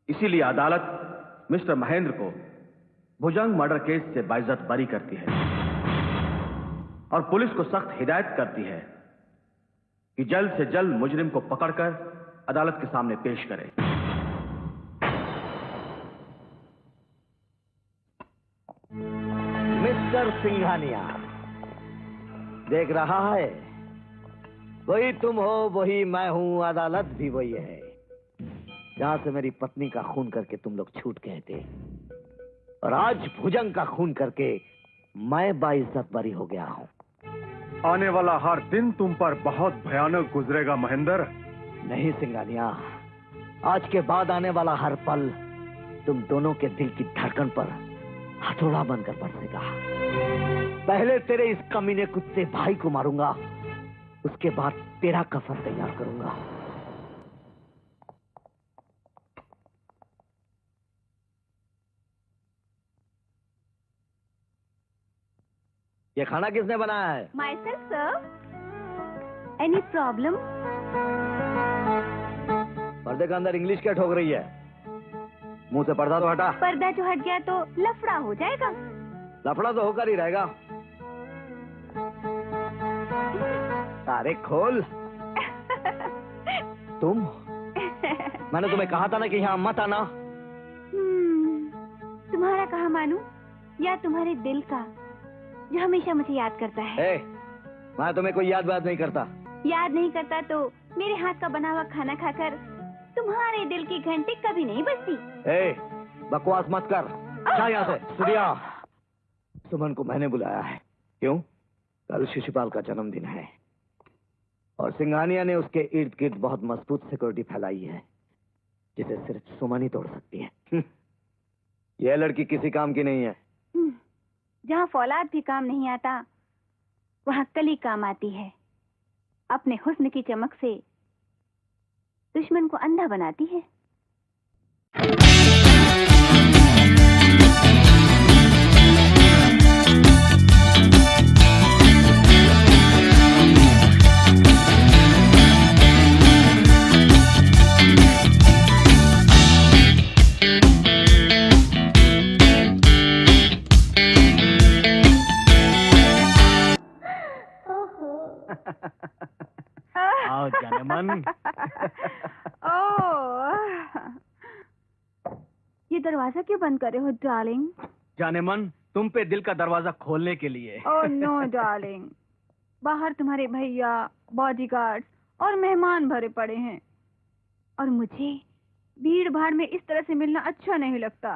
इसीलिए अदालत मिस्टर महेंद्र को भुजंग मर्डर केस से बाइज्जत बरी करती है और पुलिस को सख्त हिदायत करती है कि जल्द से जल्द मुजरिम को पकड़कर अदालत के सामने पेश करे। मिस्टर सिंघानिया, देख रहा है, वही तुम हो, वही मैं हूं, अदालत भी वही है जहां से मेरी पत्नी का खून करके तुम लोग छूट गए थे और आज भुजंग का खून करके मैं बाइज्जत बरी हो गया हूं। आने वाला हर दिन तुम पर बहुत भयानक गुजरेगा महेंद्र। नहीं सिंघानिया, आज के बाद आने वाला हर पल तुम दोनों के दिल की धड़कन पर हथौड़ा बनकर बरसेगा। पहले तेरे इस कमीने कुत्ते भाई को मारूंगा, उसके बाद तेरा कफन तैयार करूंगा। ये खाना किसने बनाया है? Myself, sir. Any problem? पर्दे के अंदर इंग्लिश क्या ठोक रही है? मुंह से पर्दा तो हटा। पर्दा जो हट गया तो लफड़ा हो जाएगा। लफड़ा तो होकर ही रहेगा। अरे खोल। तुम? मैंने तुम्हें कहा था ना कि यहाँ मत आना। तुम्हारा कहा मानूं या तुम्हारे दिल का जो हमेशा मुझे याद करता है? मैं तुम्हें कोई याद नहीं करता। याद नहीं करता तो मेरे हाथ का बना हुआ खाना खाकर तुम्हारे दिल की घंटी कभी नहीं बजती। ए, बकवास मत कर, जा यहाँ से। सूर्या, सुमन को मैंने बुलाया है। क्यों? कल शिशुपाल का जन्मदिन है और सिंघानिया ने उसके इर्द गिर्द बहुत मजबूत सिक्योरिटी फैलाई है जिसे सिर्फ सुमन ही तोड़ सकती है। यह लड़की किसी काम की नहीं है। जहाँ फौलाद भी काम नहीं आता वहाँ कली काम आती है। अपने हुस्न की चमक से दुश्मन को अंधा बनाती है। आओ जाने मन। ये दरवाजा क्यों बंद करे हो डार्लिंग? जाने मन, तुम पे दिल का दरवाजा खोलने के लिए। ओह नो डार्लिंग, बाहर तुम्हारे भैया, बॉडीगार्ड्स और मेहमान भरे पड़े हैं और मुझे भीड़ भाड़ में इस तरह से मिलना अच्छा नहीं लगता।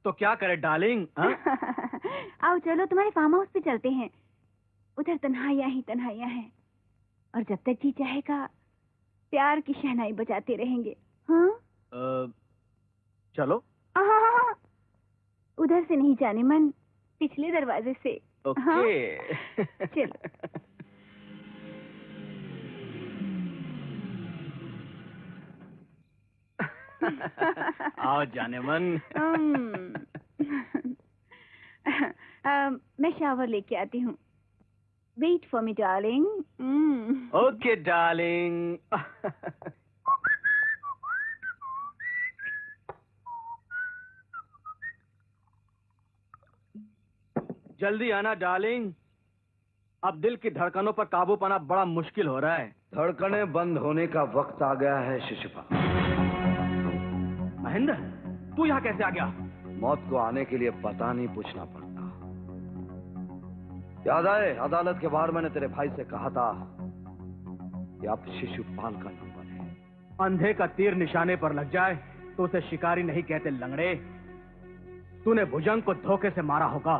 तो क्या करे डार्लिंग? आओ चलो तुम्हारे फार्म हाउस पे चलते हैं। उधर तन्हाइयाँ ही तन्हाइयाँ हैं और जब तक जी चाहेगा प्यार की शहनाई बजाते रहेंगे। हाँ? चलो। उधर से नहीं जाने मन, पिछले दरवाजे से। ओके। हाँ? चलो। आओ जाने मन। मैं शावर लेके आती हूँ। Wait for me, darling. Okay, darling. जल्दी आना डार्लिंग। अब दिल की धड़कनों पर काबू पाना बड़ा मुश्किल हो रहा है। धड़कनें बंद होने का वक्त आ गया है शिशुपाल। महेंद्र, तू यहाँ कैसे आ गया? मौत को आने के लिए पता नहीं पूछना पड़ता। याद आए, अदालत के बाहर मैंने तेरे भाई से कहा था कि अब शिशुपाल का नंबर है। अंधे का तीर निशाने पर लग जाए तो उसे शिकारी नहीं कहते लंगड़े। तूने भुजंग को धोखे से मारा होगा,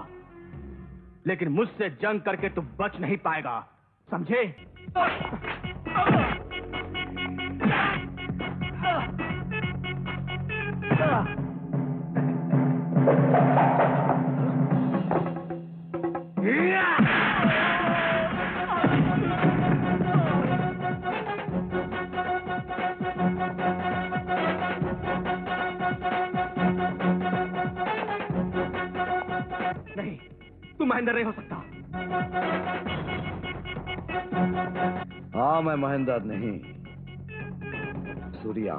लेकिन मुझसे जंग करके तू बच नहीं पाएगा, समझे? नहीं, तू महेंद्र नहीं हो सकता। हाँ, मैं महेंद्र नहीं, सूर्या।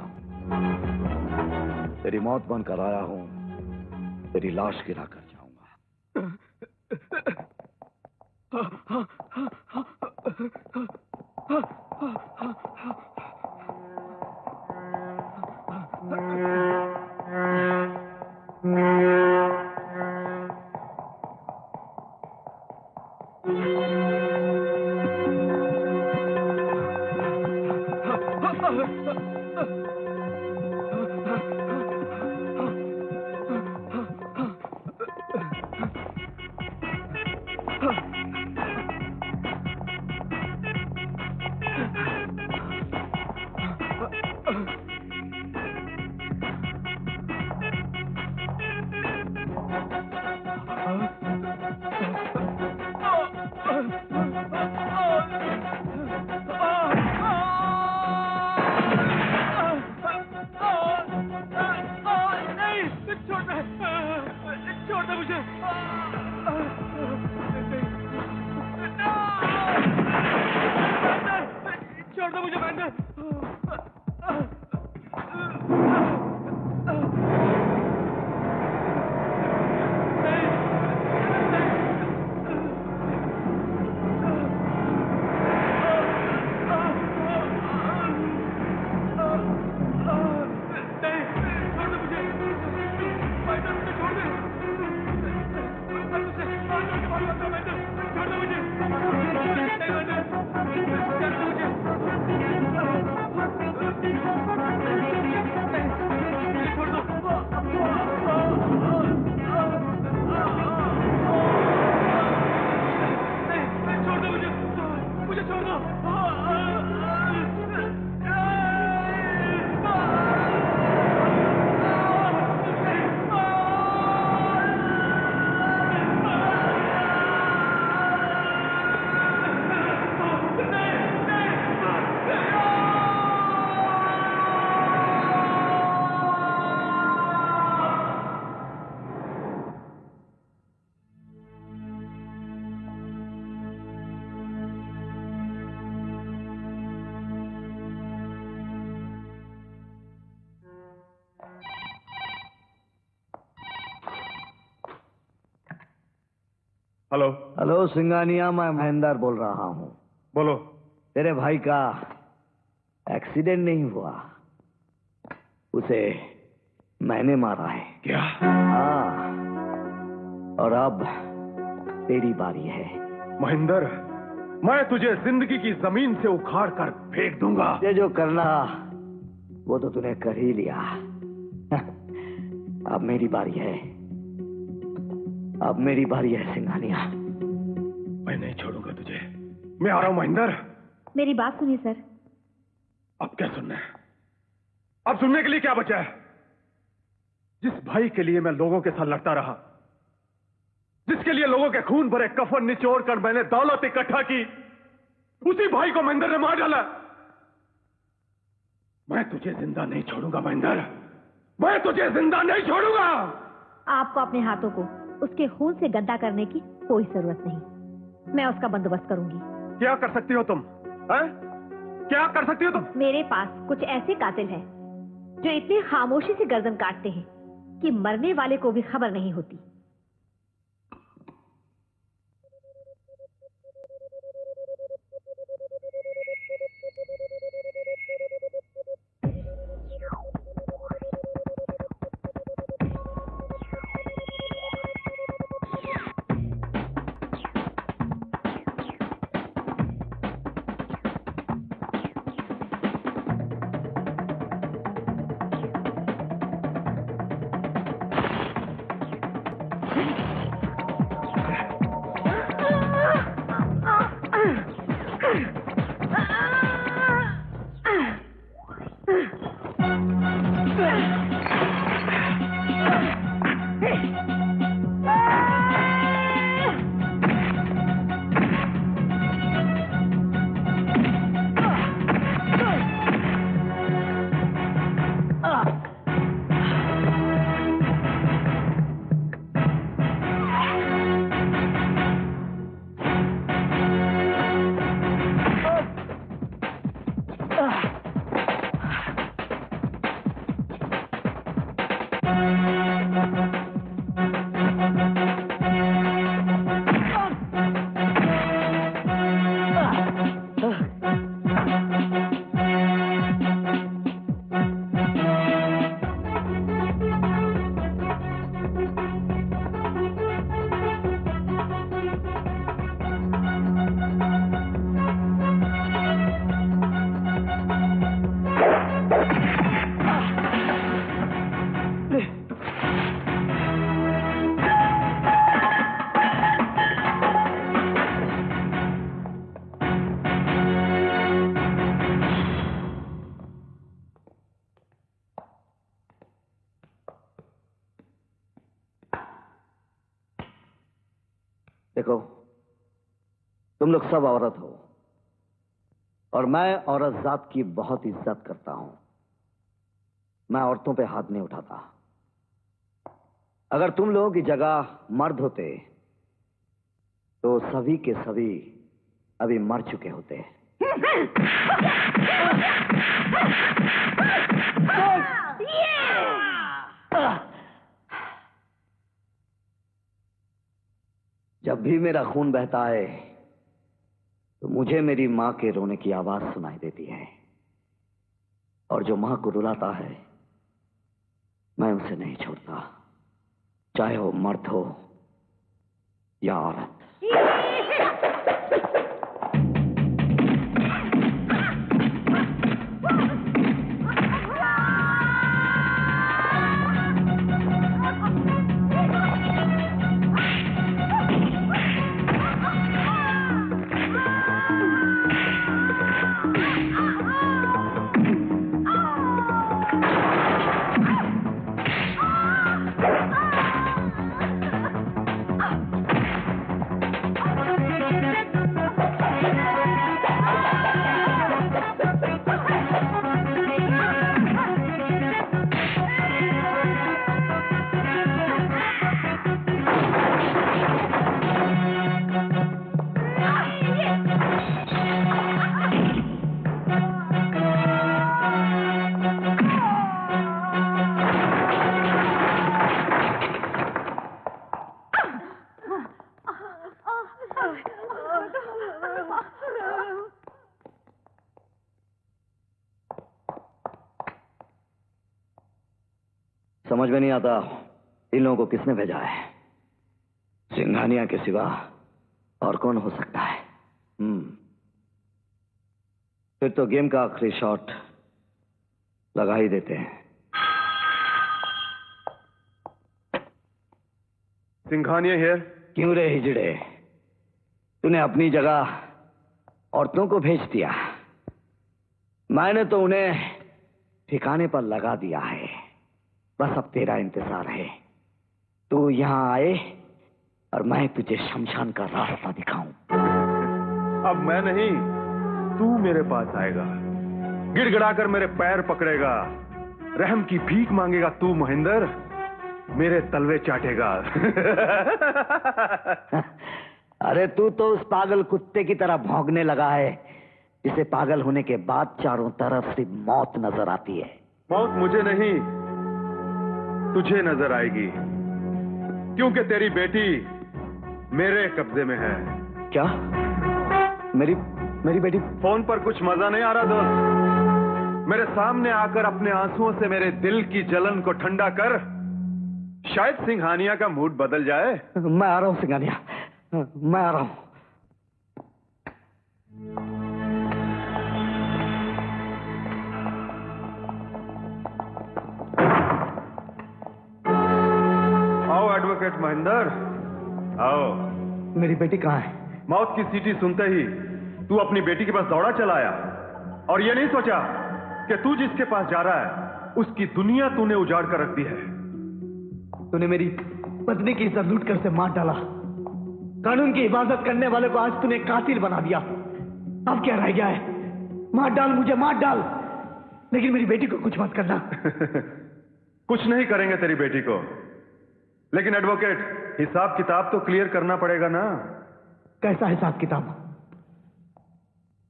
तेरी मौत बनकर आया हूं, तेरी लाश गिरा कर जाऊंगा। हेलो। हेलो सिंघानिया, मैं महेंद्र बोल रहा हूँ। बोलो। तेरे भाई का एक्सीडेंट नहीं हुआ, उसे मैंने मारा है। क्या? हाँ, और अब तेरी बारी है। महेंद्र, मैं तुझे जिंदगी की जमीन से उखाड़ कर फेंक दूंगा। ये जो करना वो तो तूने कर ही लिया। अब मेरी बारी है, अब मेरी बारी है सिंघानिया। मैं नहीं छोड़ूंगा तुझे। मैं आ रहा हूं महेंद्र। मेरी बात सुनिए सर। अब क्या सुनना है? अब सुनने के लिए क्या बचा है? जिस भाई के लिए मैं लोगों के साथ लड़ता रहा, जिसके लिए लोगों के खून भरे कफन निचोड़ कर मैंने दौलत इकट्ठा की, उसी भाई को महेंद्र ने मार डाला। मैं तुझे जिंदा नहीं छोड़ूंगा महेंद्र, मैं तुझे जिंदा नहीं छोड़ूंगा। आपको अपने हाथों को उसके खून से गंदा करने की कोई जरूरत नहीं। मैं उसका बंदोबस्त करूंगी। क्या कर सकती हो तुम? क्या कर सकती हो तुम? मेरे पास कुछ ऐसे कातिल हैं जो इतनी खामोशी से गर्दन काटते हैं कि मरने वाले को भी खबर नहीं होती। देखो, तुम लोग सब औरत हो और मैं औरत जात की बहुत इज्जत करता हूं। मैं औरतों पे हाथ नहीं उठाता। अगर तुम लोगों की जगह मर्द होते तो सभी के सभी अभी मर चुके होते। जब भी मेरा खून बहता है तो मुझे मेरी मां के रोने की आवाज सुनाई देती है, और जो मां को रुलाता है मैं उसे नहीं छोड़ता, चाहे वो मर्द हो या औरत। में नहीं आता इन लोगों को किसने भेजा है। सिंघानिया के सिवा और कौन हो सकता है? फिर तो गेम का आखिरी शॉट लगा ही देते हैं। सिंघानिया हियर। क्यों रे हिजड़े, तूने अपनी जगह औरतों को भेज दिया, मैंने तो उन्हें ठिकाने पर लगा दिया है। बस अब तेरा इंतजार है, तू यहां आए और मैं तुझे शमशान का रास्ता दिखाऊं। अब मैं नहीं, तू मेरे पास आएगा, गिड़गिड़ाकर मेरे पैर पकड़ेगा, रहम की भीख मांगेगा तू महेंद्र, मेरे तलवे चाटेगा। अरे तू तो उस पागल कुत्ते की तरह भौंकने लगा है जिसे पागल होने के बाद चारों तरफ से मौत नजर आती है। मौत मुझे नहीं, तुझे नजर आएगी, क्योंकि तेरी बेटी मेरे कब्जे में है। क्या? मेरी बेटी? फोन पर कुछ मजा नहीं आ रहा दोस्त? मेरे सामने आकर अपने आंसुओं से मेरे दिल की जलन को ठंडा कर, शायद सिंघानिया का मूड बदल जाए। मैं आ रहा हूं सिंघानिया, मैं आ रहा हूं। आओ एडवोकेट महेंद्र, आओ। मेरी बेटी कहाँ है? मौत की सीटी सुनते ही तू अपनी बेटी के पास दौड़ा चला आया और ये नहीं सोचा कि तू जिसके पास जा रहा है उसकी दुनिया तूने उजाड़ कर रख दी है। तूने मेरी पत्नी की इज्जत लूट कर से मार डाला, कानून की हिफाजत करने वाले को आज तूने कातिल बना दिया। अब क्या रह गया है? मार डाल मुझे, मार डाल, लेकिन मेरी बेटी को कुछ मत करना। कुछ नहीं करेंगे तेरी बेटी को, लेकिन एडवोकेट हिसाब किताब तो क्लियर करना पड़ेगा ना। कैसा हिसाब किताब?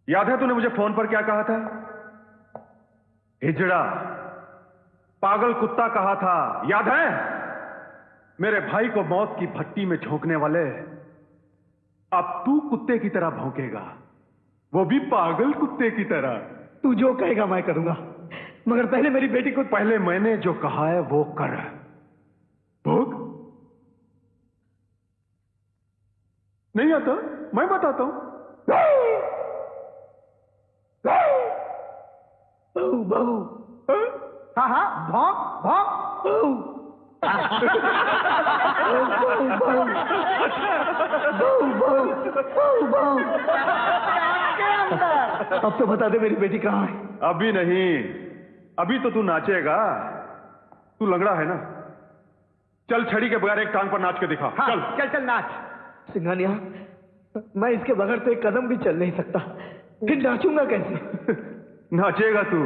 याद है तूने मुझे फोन पर क्या कहा था? हिजड़ा, पागल कुत्ता कहा था, याद है? मेरे भाई को मौत की भट्टी में झोंकने वाले, अब तू कुत्ते की तरह भौंकेगा, वो भी पागल कुत्ते की तरह। तू जो कहेगा मैं करूंगा, मगर पहले मेरी बेटी को। पहले मैंने जो कहा है वो कर। भोग नहीं आता, मैं बताता हूं। बहू बहू, हाँ हाँ, भौंक भौंक। अब तो बता दे मेरी बेटी कहाँ है? अभी नहीं, अभी तो तू नाचेगा। तू लंगड़ा है ना, चल छड़ी के बगैर एक टांग पर नाच के दिखा। हाँ, चल चल चल नाच। सिंघानिया, मैं इसके बगैर तो एक कदम भी चल नहीं सकता, फिर नाचूंगा कैसे? नाचेगा तू,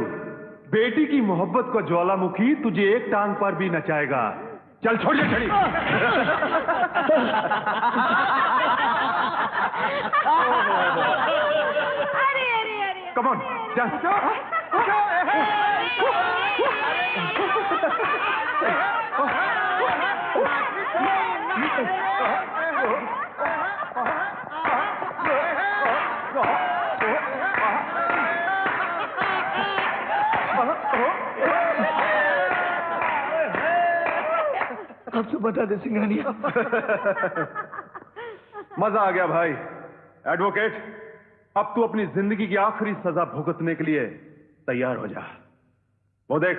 बेटी की मोहब्बत को ज्वालामुखी तुझे एक टांग पर भी नचाएगा। चल छोड़ ये छड़ी। कम ऑन, अब तो बता दे सिंघानिया। मजा आ गया भाई। एडवोकेट, अब तू अपनी जिंदगी की आखिरी सजा भुगतने के लिए तैयार हो जा। वो देख,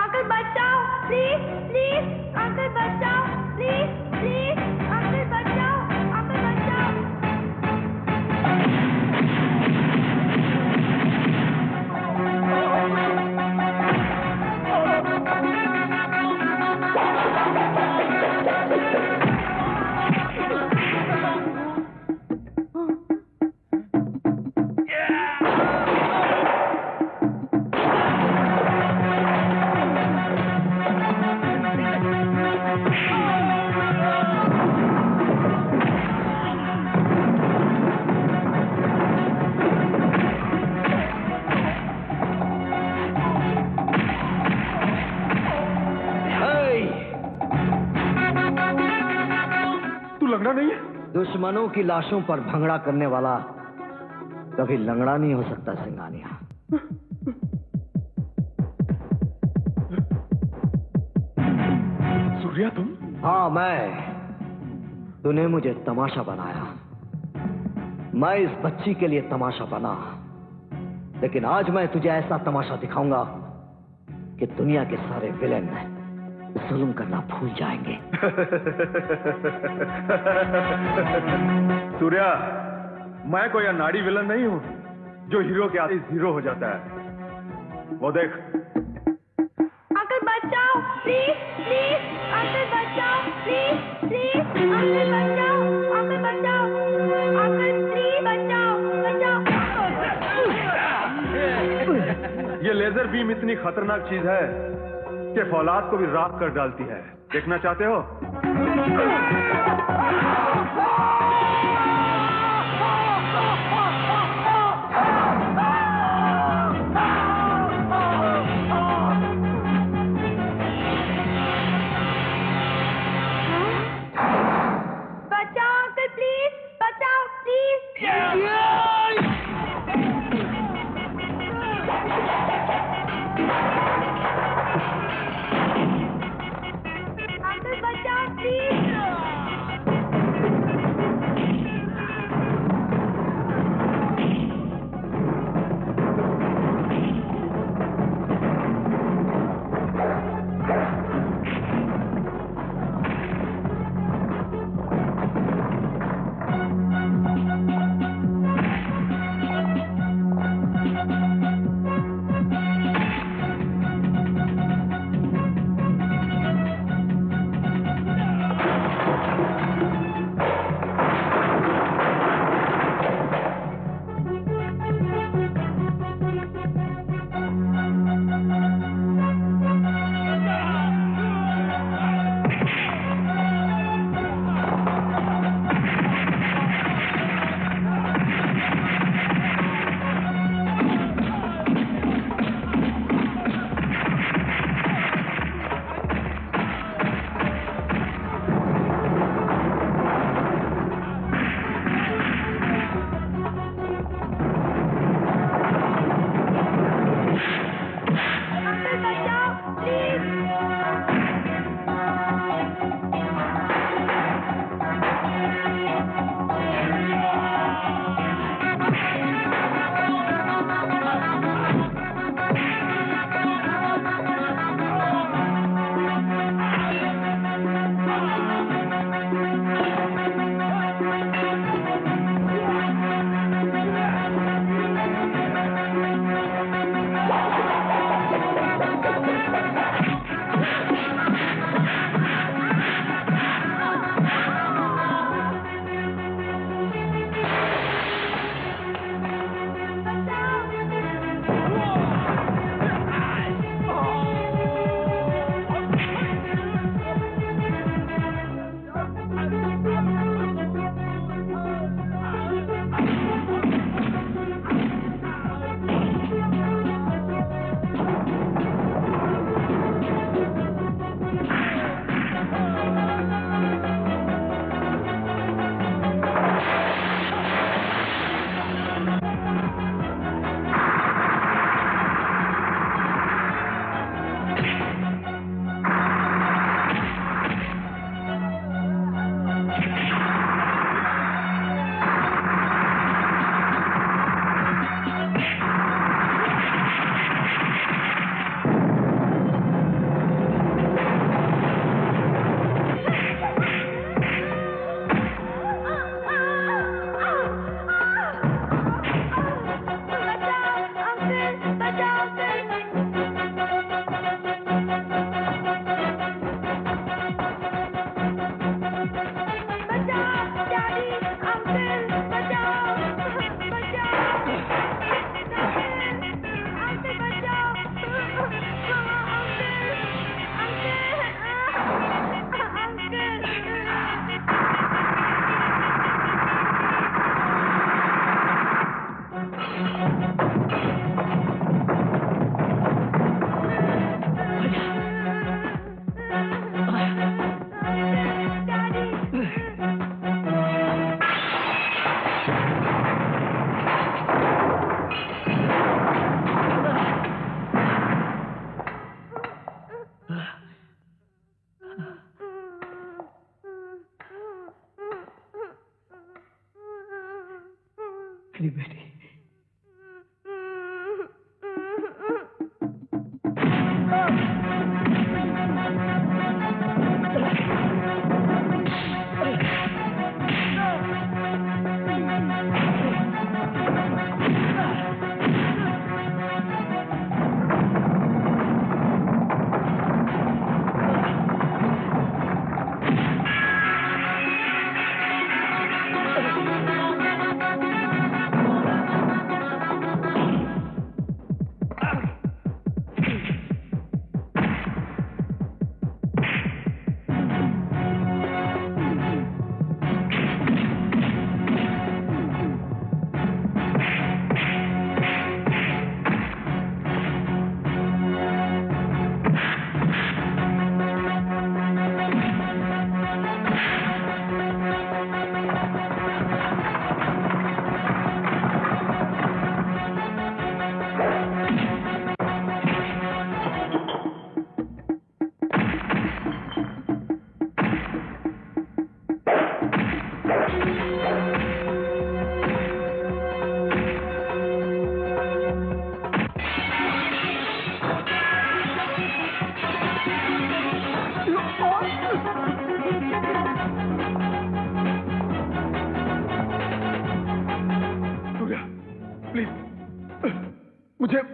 अंकल बचाओ, प्लीज प्लीज, अंकल बचाओ, प्लीज प्लीज, अंकल बचाओ, अंकल बचाओ। लंगड़ा नहीं है? दुश्मनों की लाशों पर भंगड़ा करने वाला कभी लंगड़ा नहीं हो सकता सिंघानिया। हाँ, तूने मुझे तमाशा बनाया। मैं इस बच्ची के लिए तमाशा बना, लेकिन आज मैं तुझे ऐसा तमाशा दिखाऊंगा कि दुनिया के सारे विलेन जुल्म करना भूल जाएंगे। सूर्या, मैं कोई अनाड़ी विलन नहीं हूं जो हीरो के आगे हीरो हो जाता है। वो देख। अंकल बचाओ, प्लीज प्लीज, अंकल बचाओ, प्लीज प्लीज, अंकल बचाओ, अंकल बचाओ, अंकल प्लीज बचाओ, बचाओ। ये लेजर बीम इतनी खतरनाक चीज है कि फौलाद को भी राख कर डालती है। देखना चाहते हो? बचाओ अंकल, प्लीज बचाओ, प्लीज। अंकल बचाओ, प्लीज।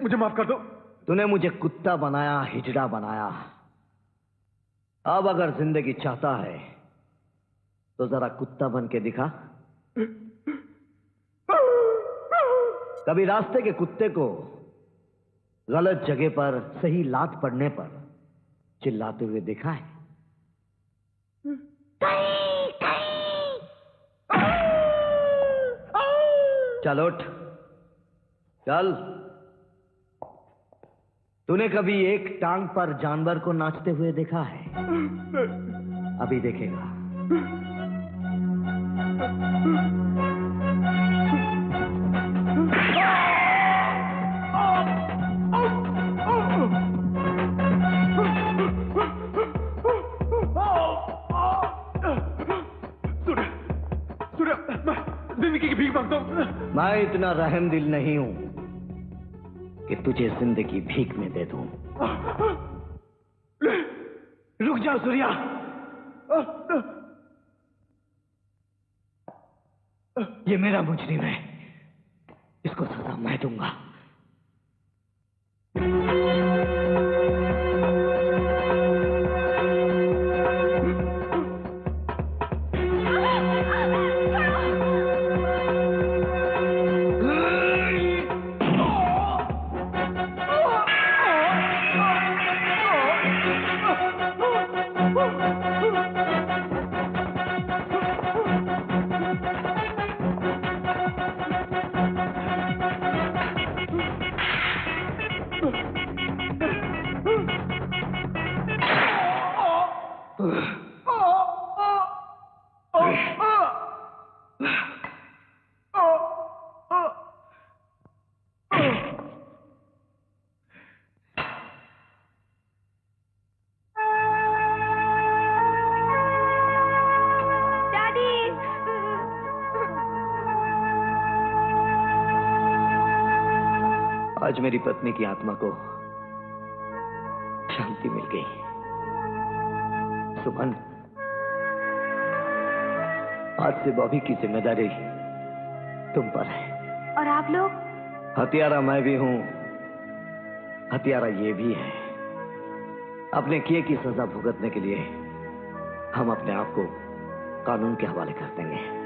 मुझे माफ कर दो। तूने मुझे कुत्ता बनाया, हिजड़ा बनाया। अब अगर जिंदगी चाहता है तो जरा कुत्ता बन के दिखा। कभी रास्ते के कुत्ते को गलत जगह पर सही लात पड़ने पर चिल्लाते हुए देखा है? चल उठ, चल। तूने कभी एक टांग पर जानवर को नाचते हुए देखा है? अभी देखेगा। जिंदगी की भीख मांगता हूं। मैं इतना रहम दिल नहीं हूं कि तुझे जिंदगी भीख में दे दूं। रुक जाओ सूर्या। ये मेरा मुजरिम है, इसको सजा मैं दूंगा। आज मेरी पत्नी की आत्मा को शांति मिल गई। सुमन, आज से बॉबी की जिम्मेदारी तुम पर है। और आप लोग? हत्यारा मैं भी हूं, हत्यारा ये भी है। अपने किए की सजा भुगतने के लिए हम अपने आप को कानून के हवाले कर देंगे।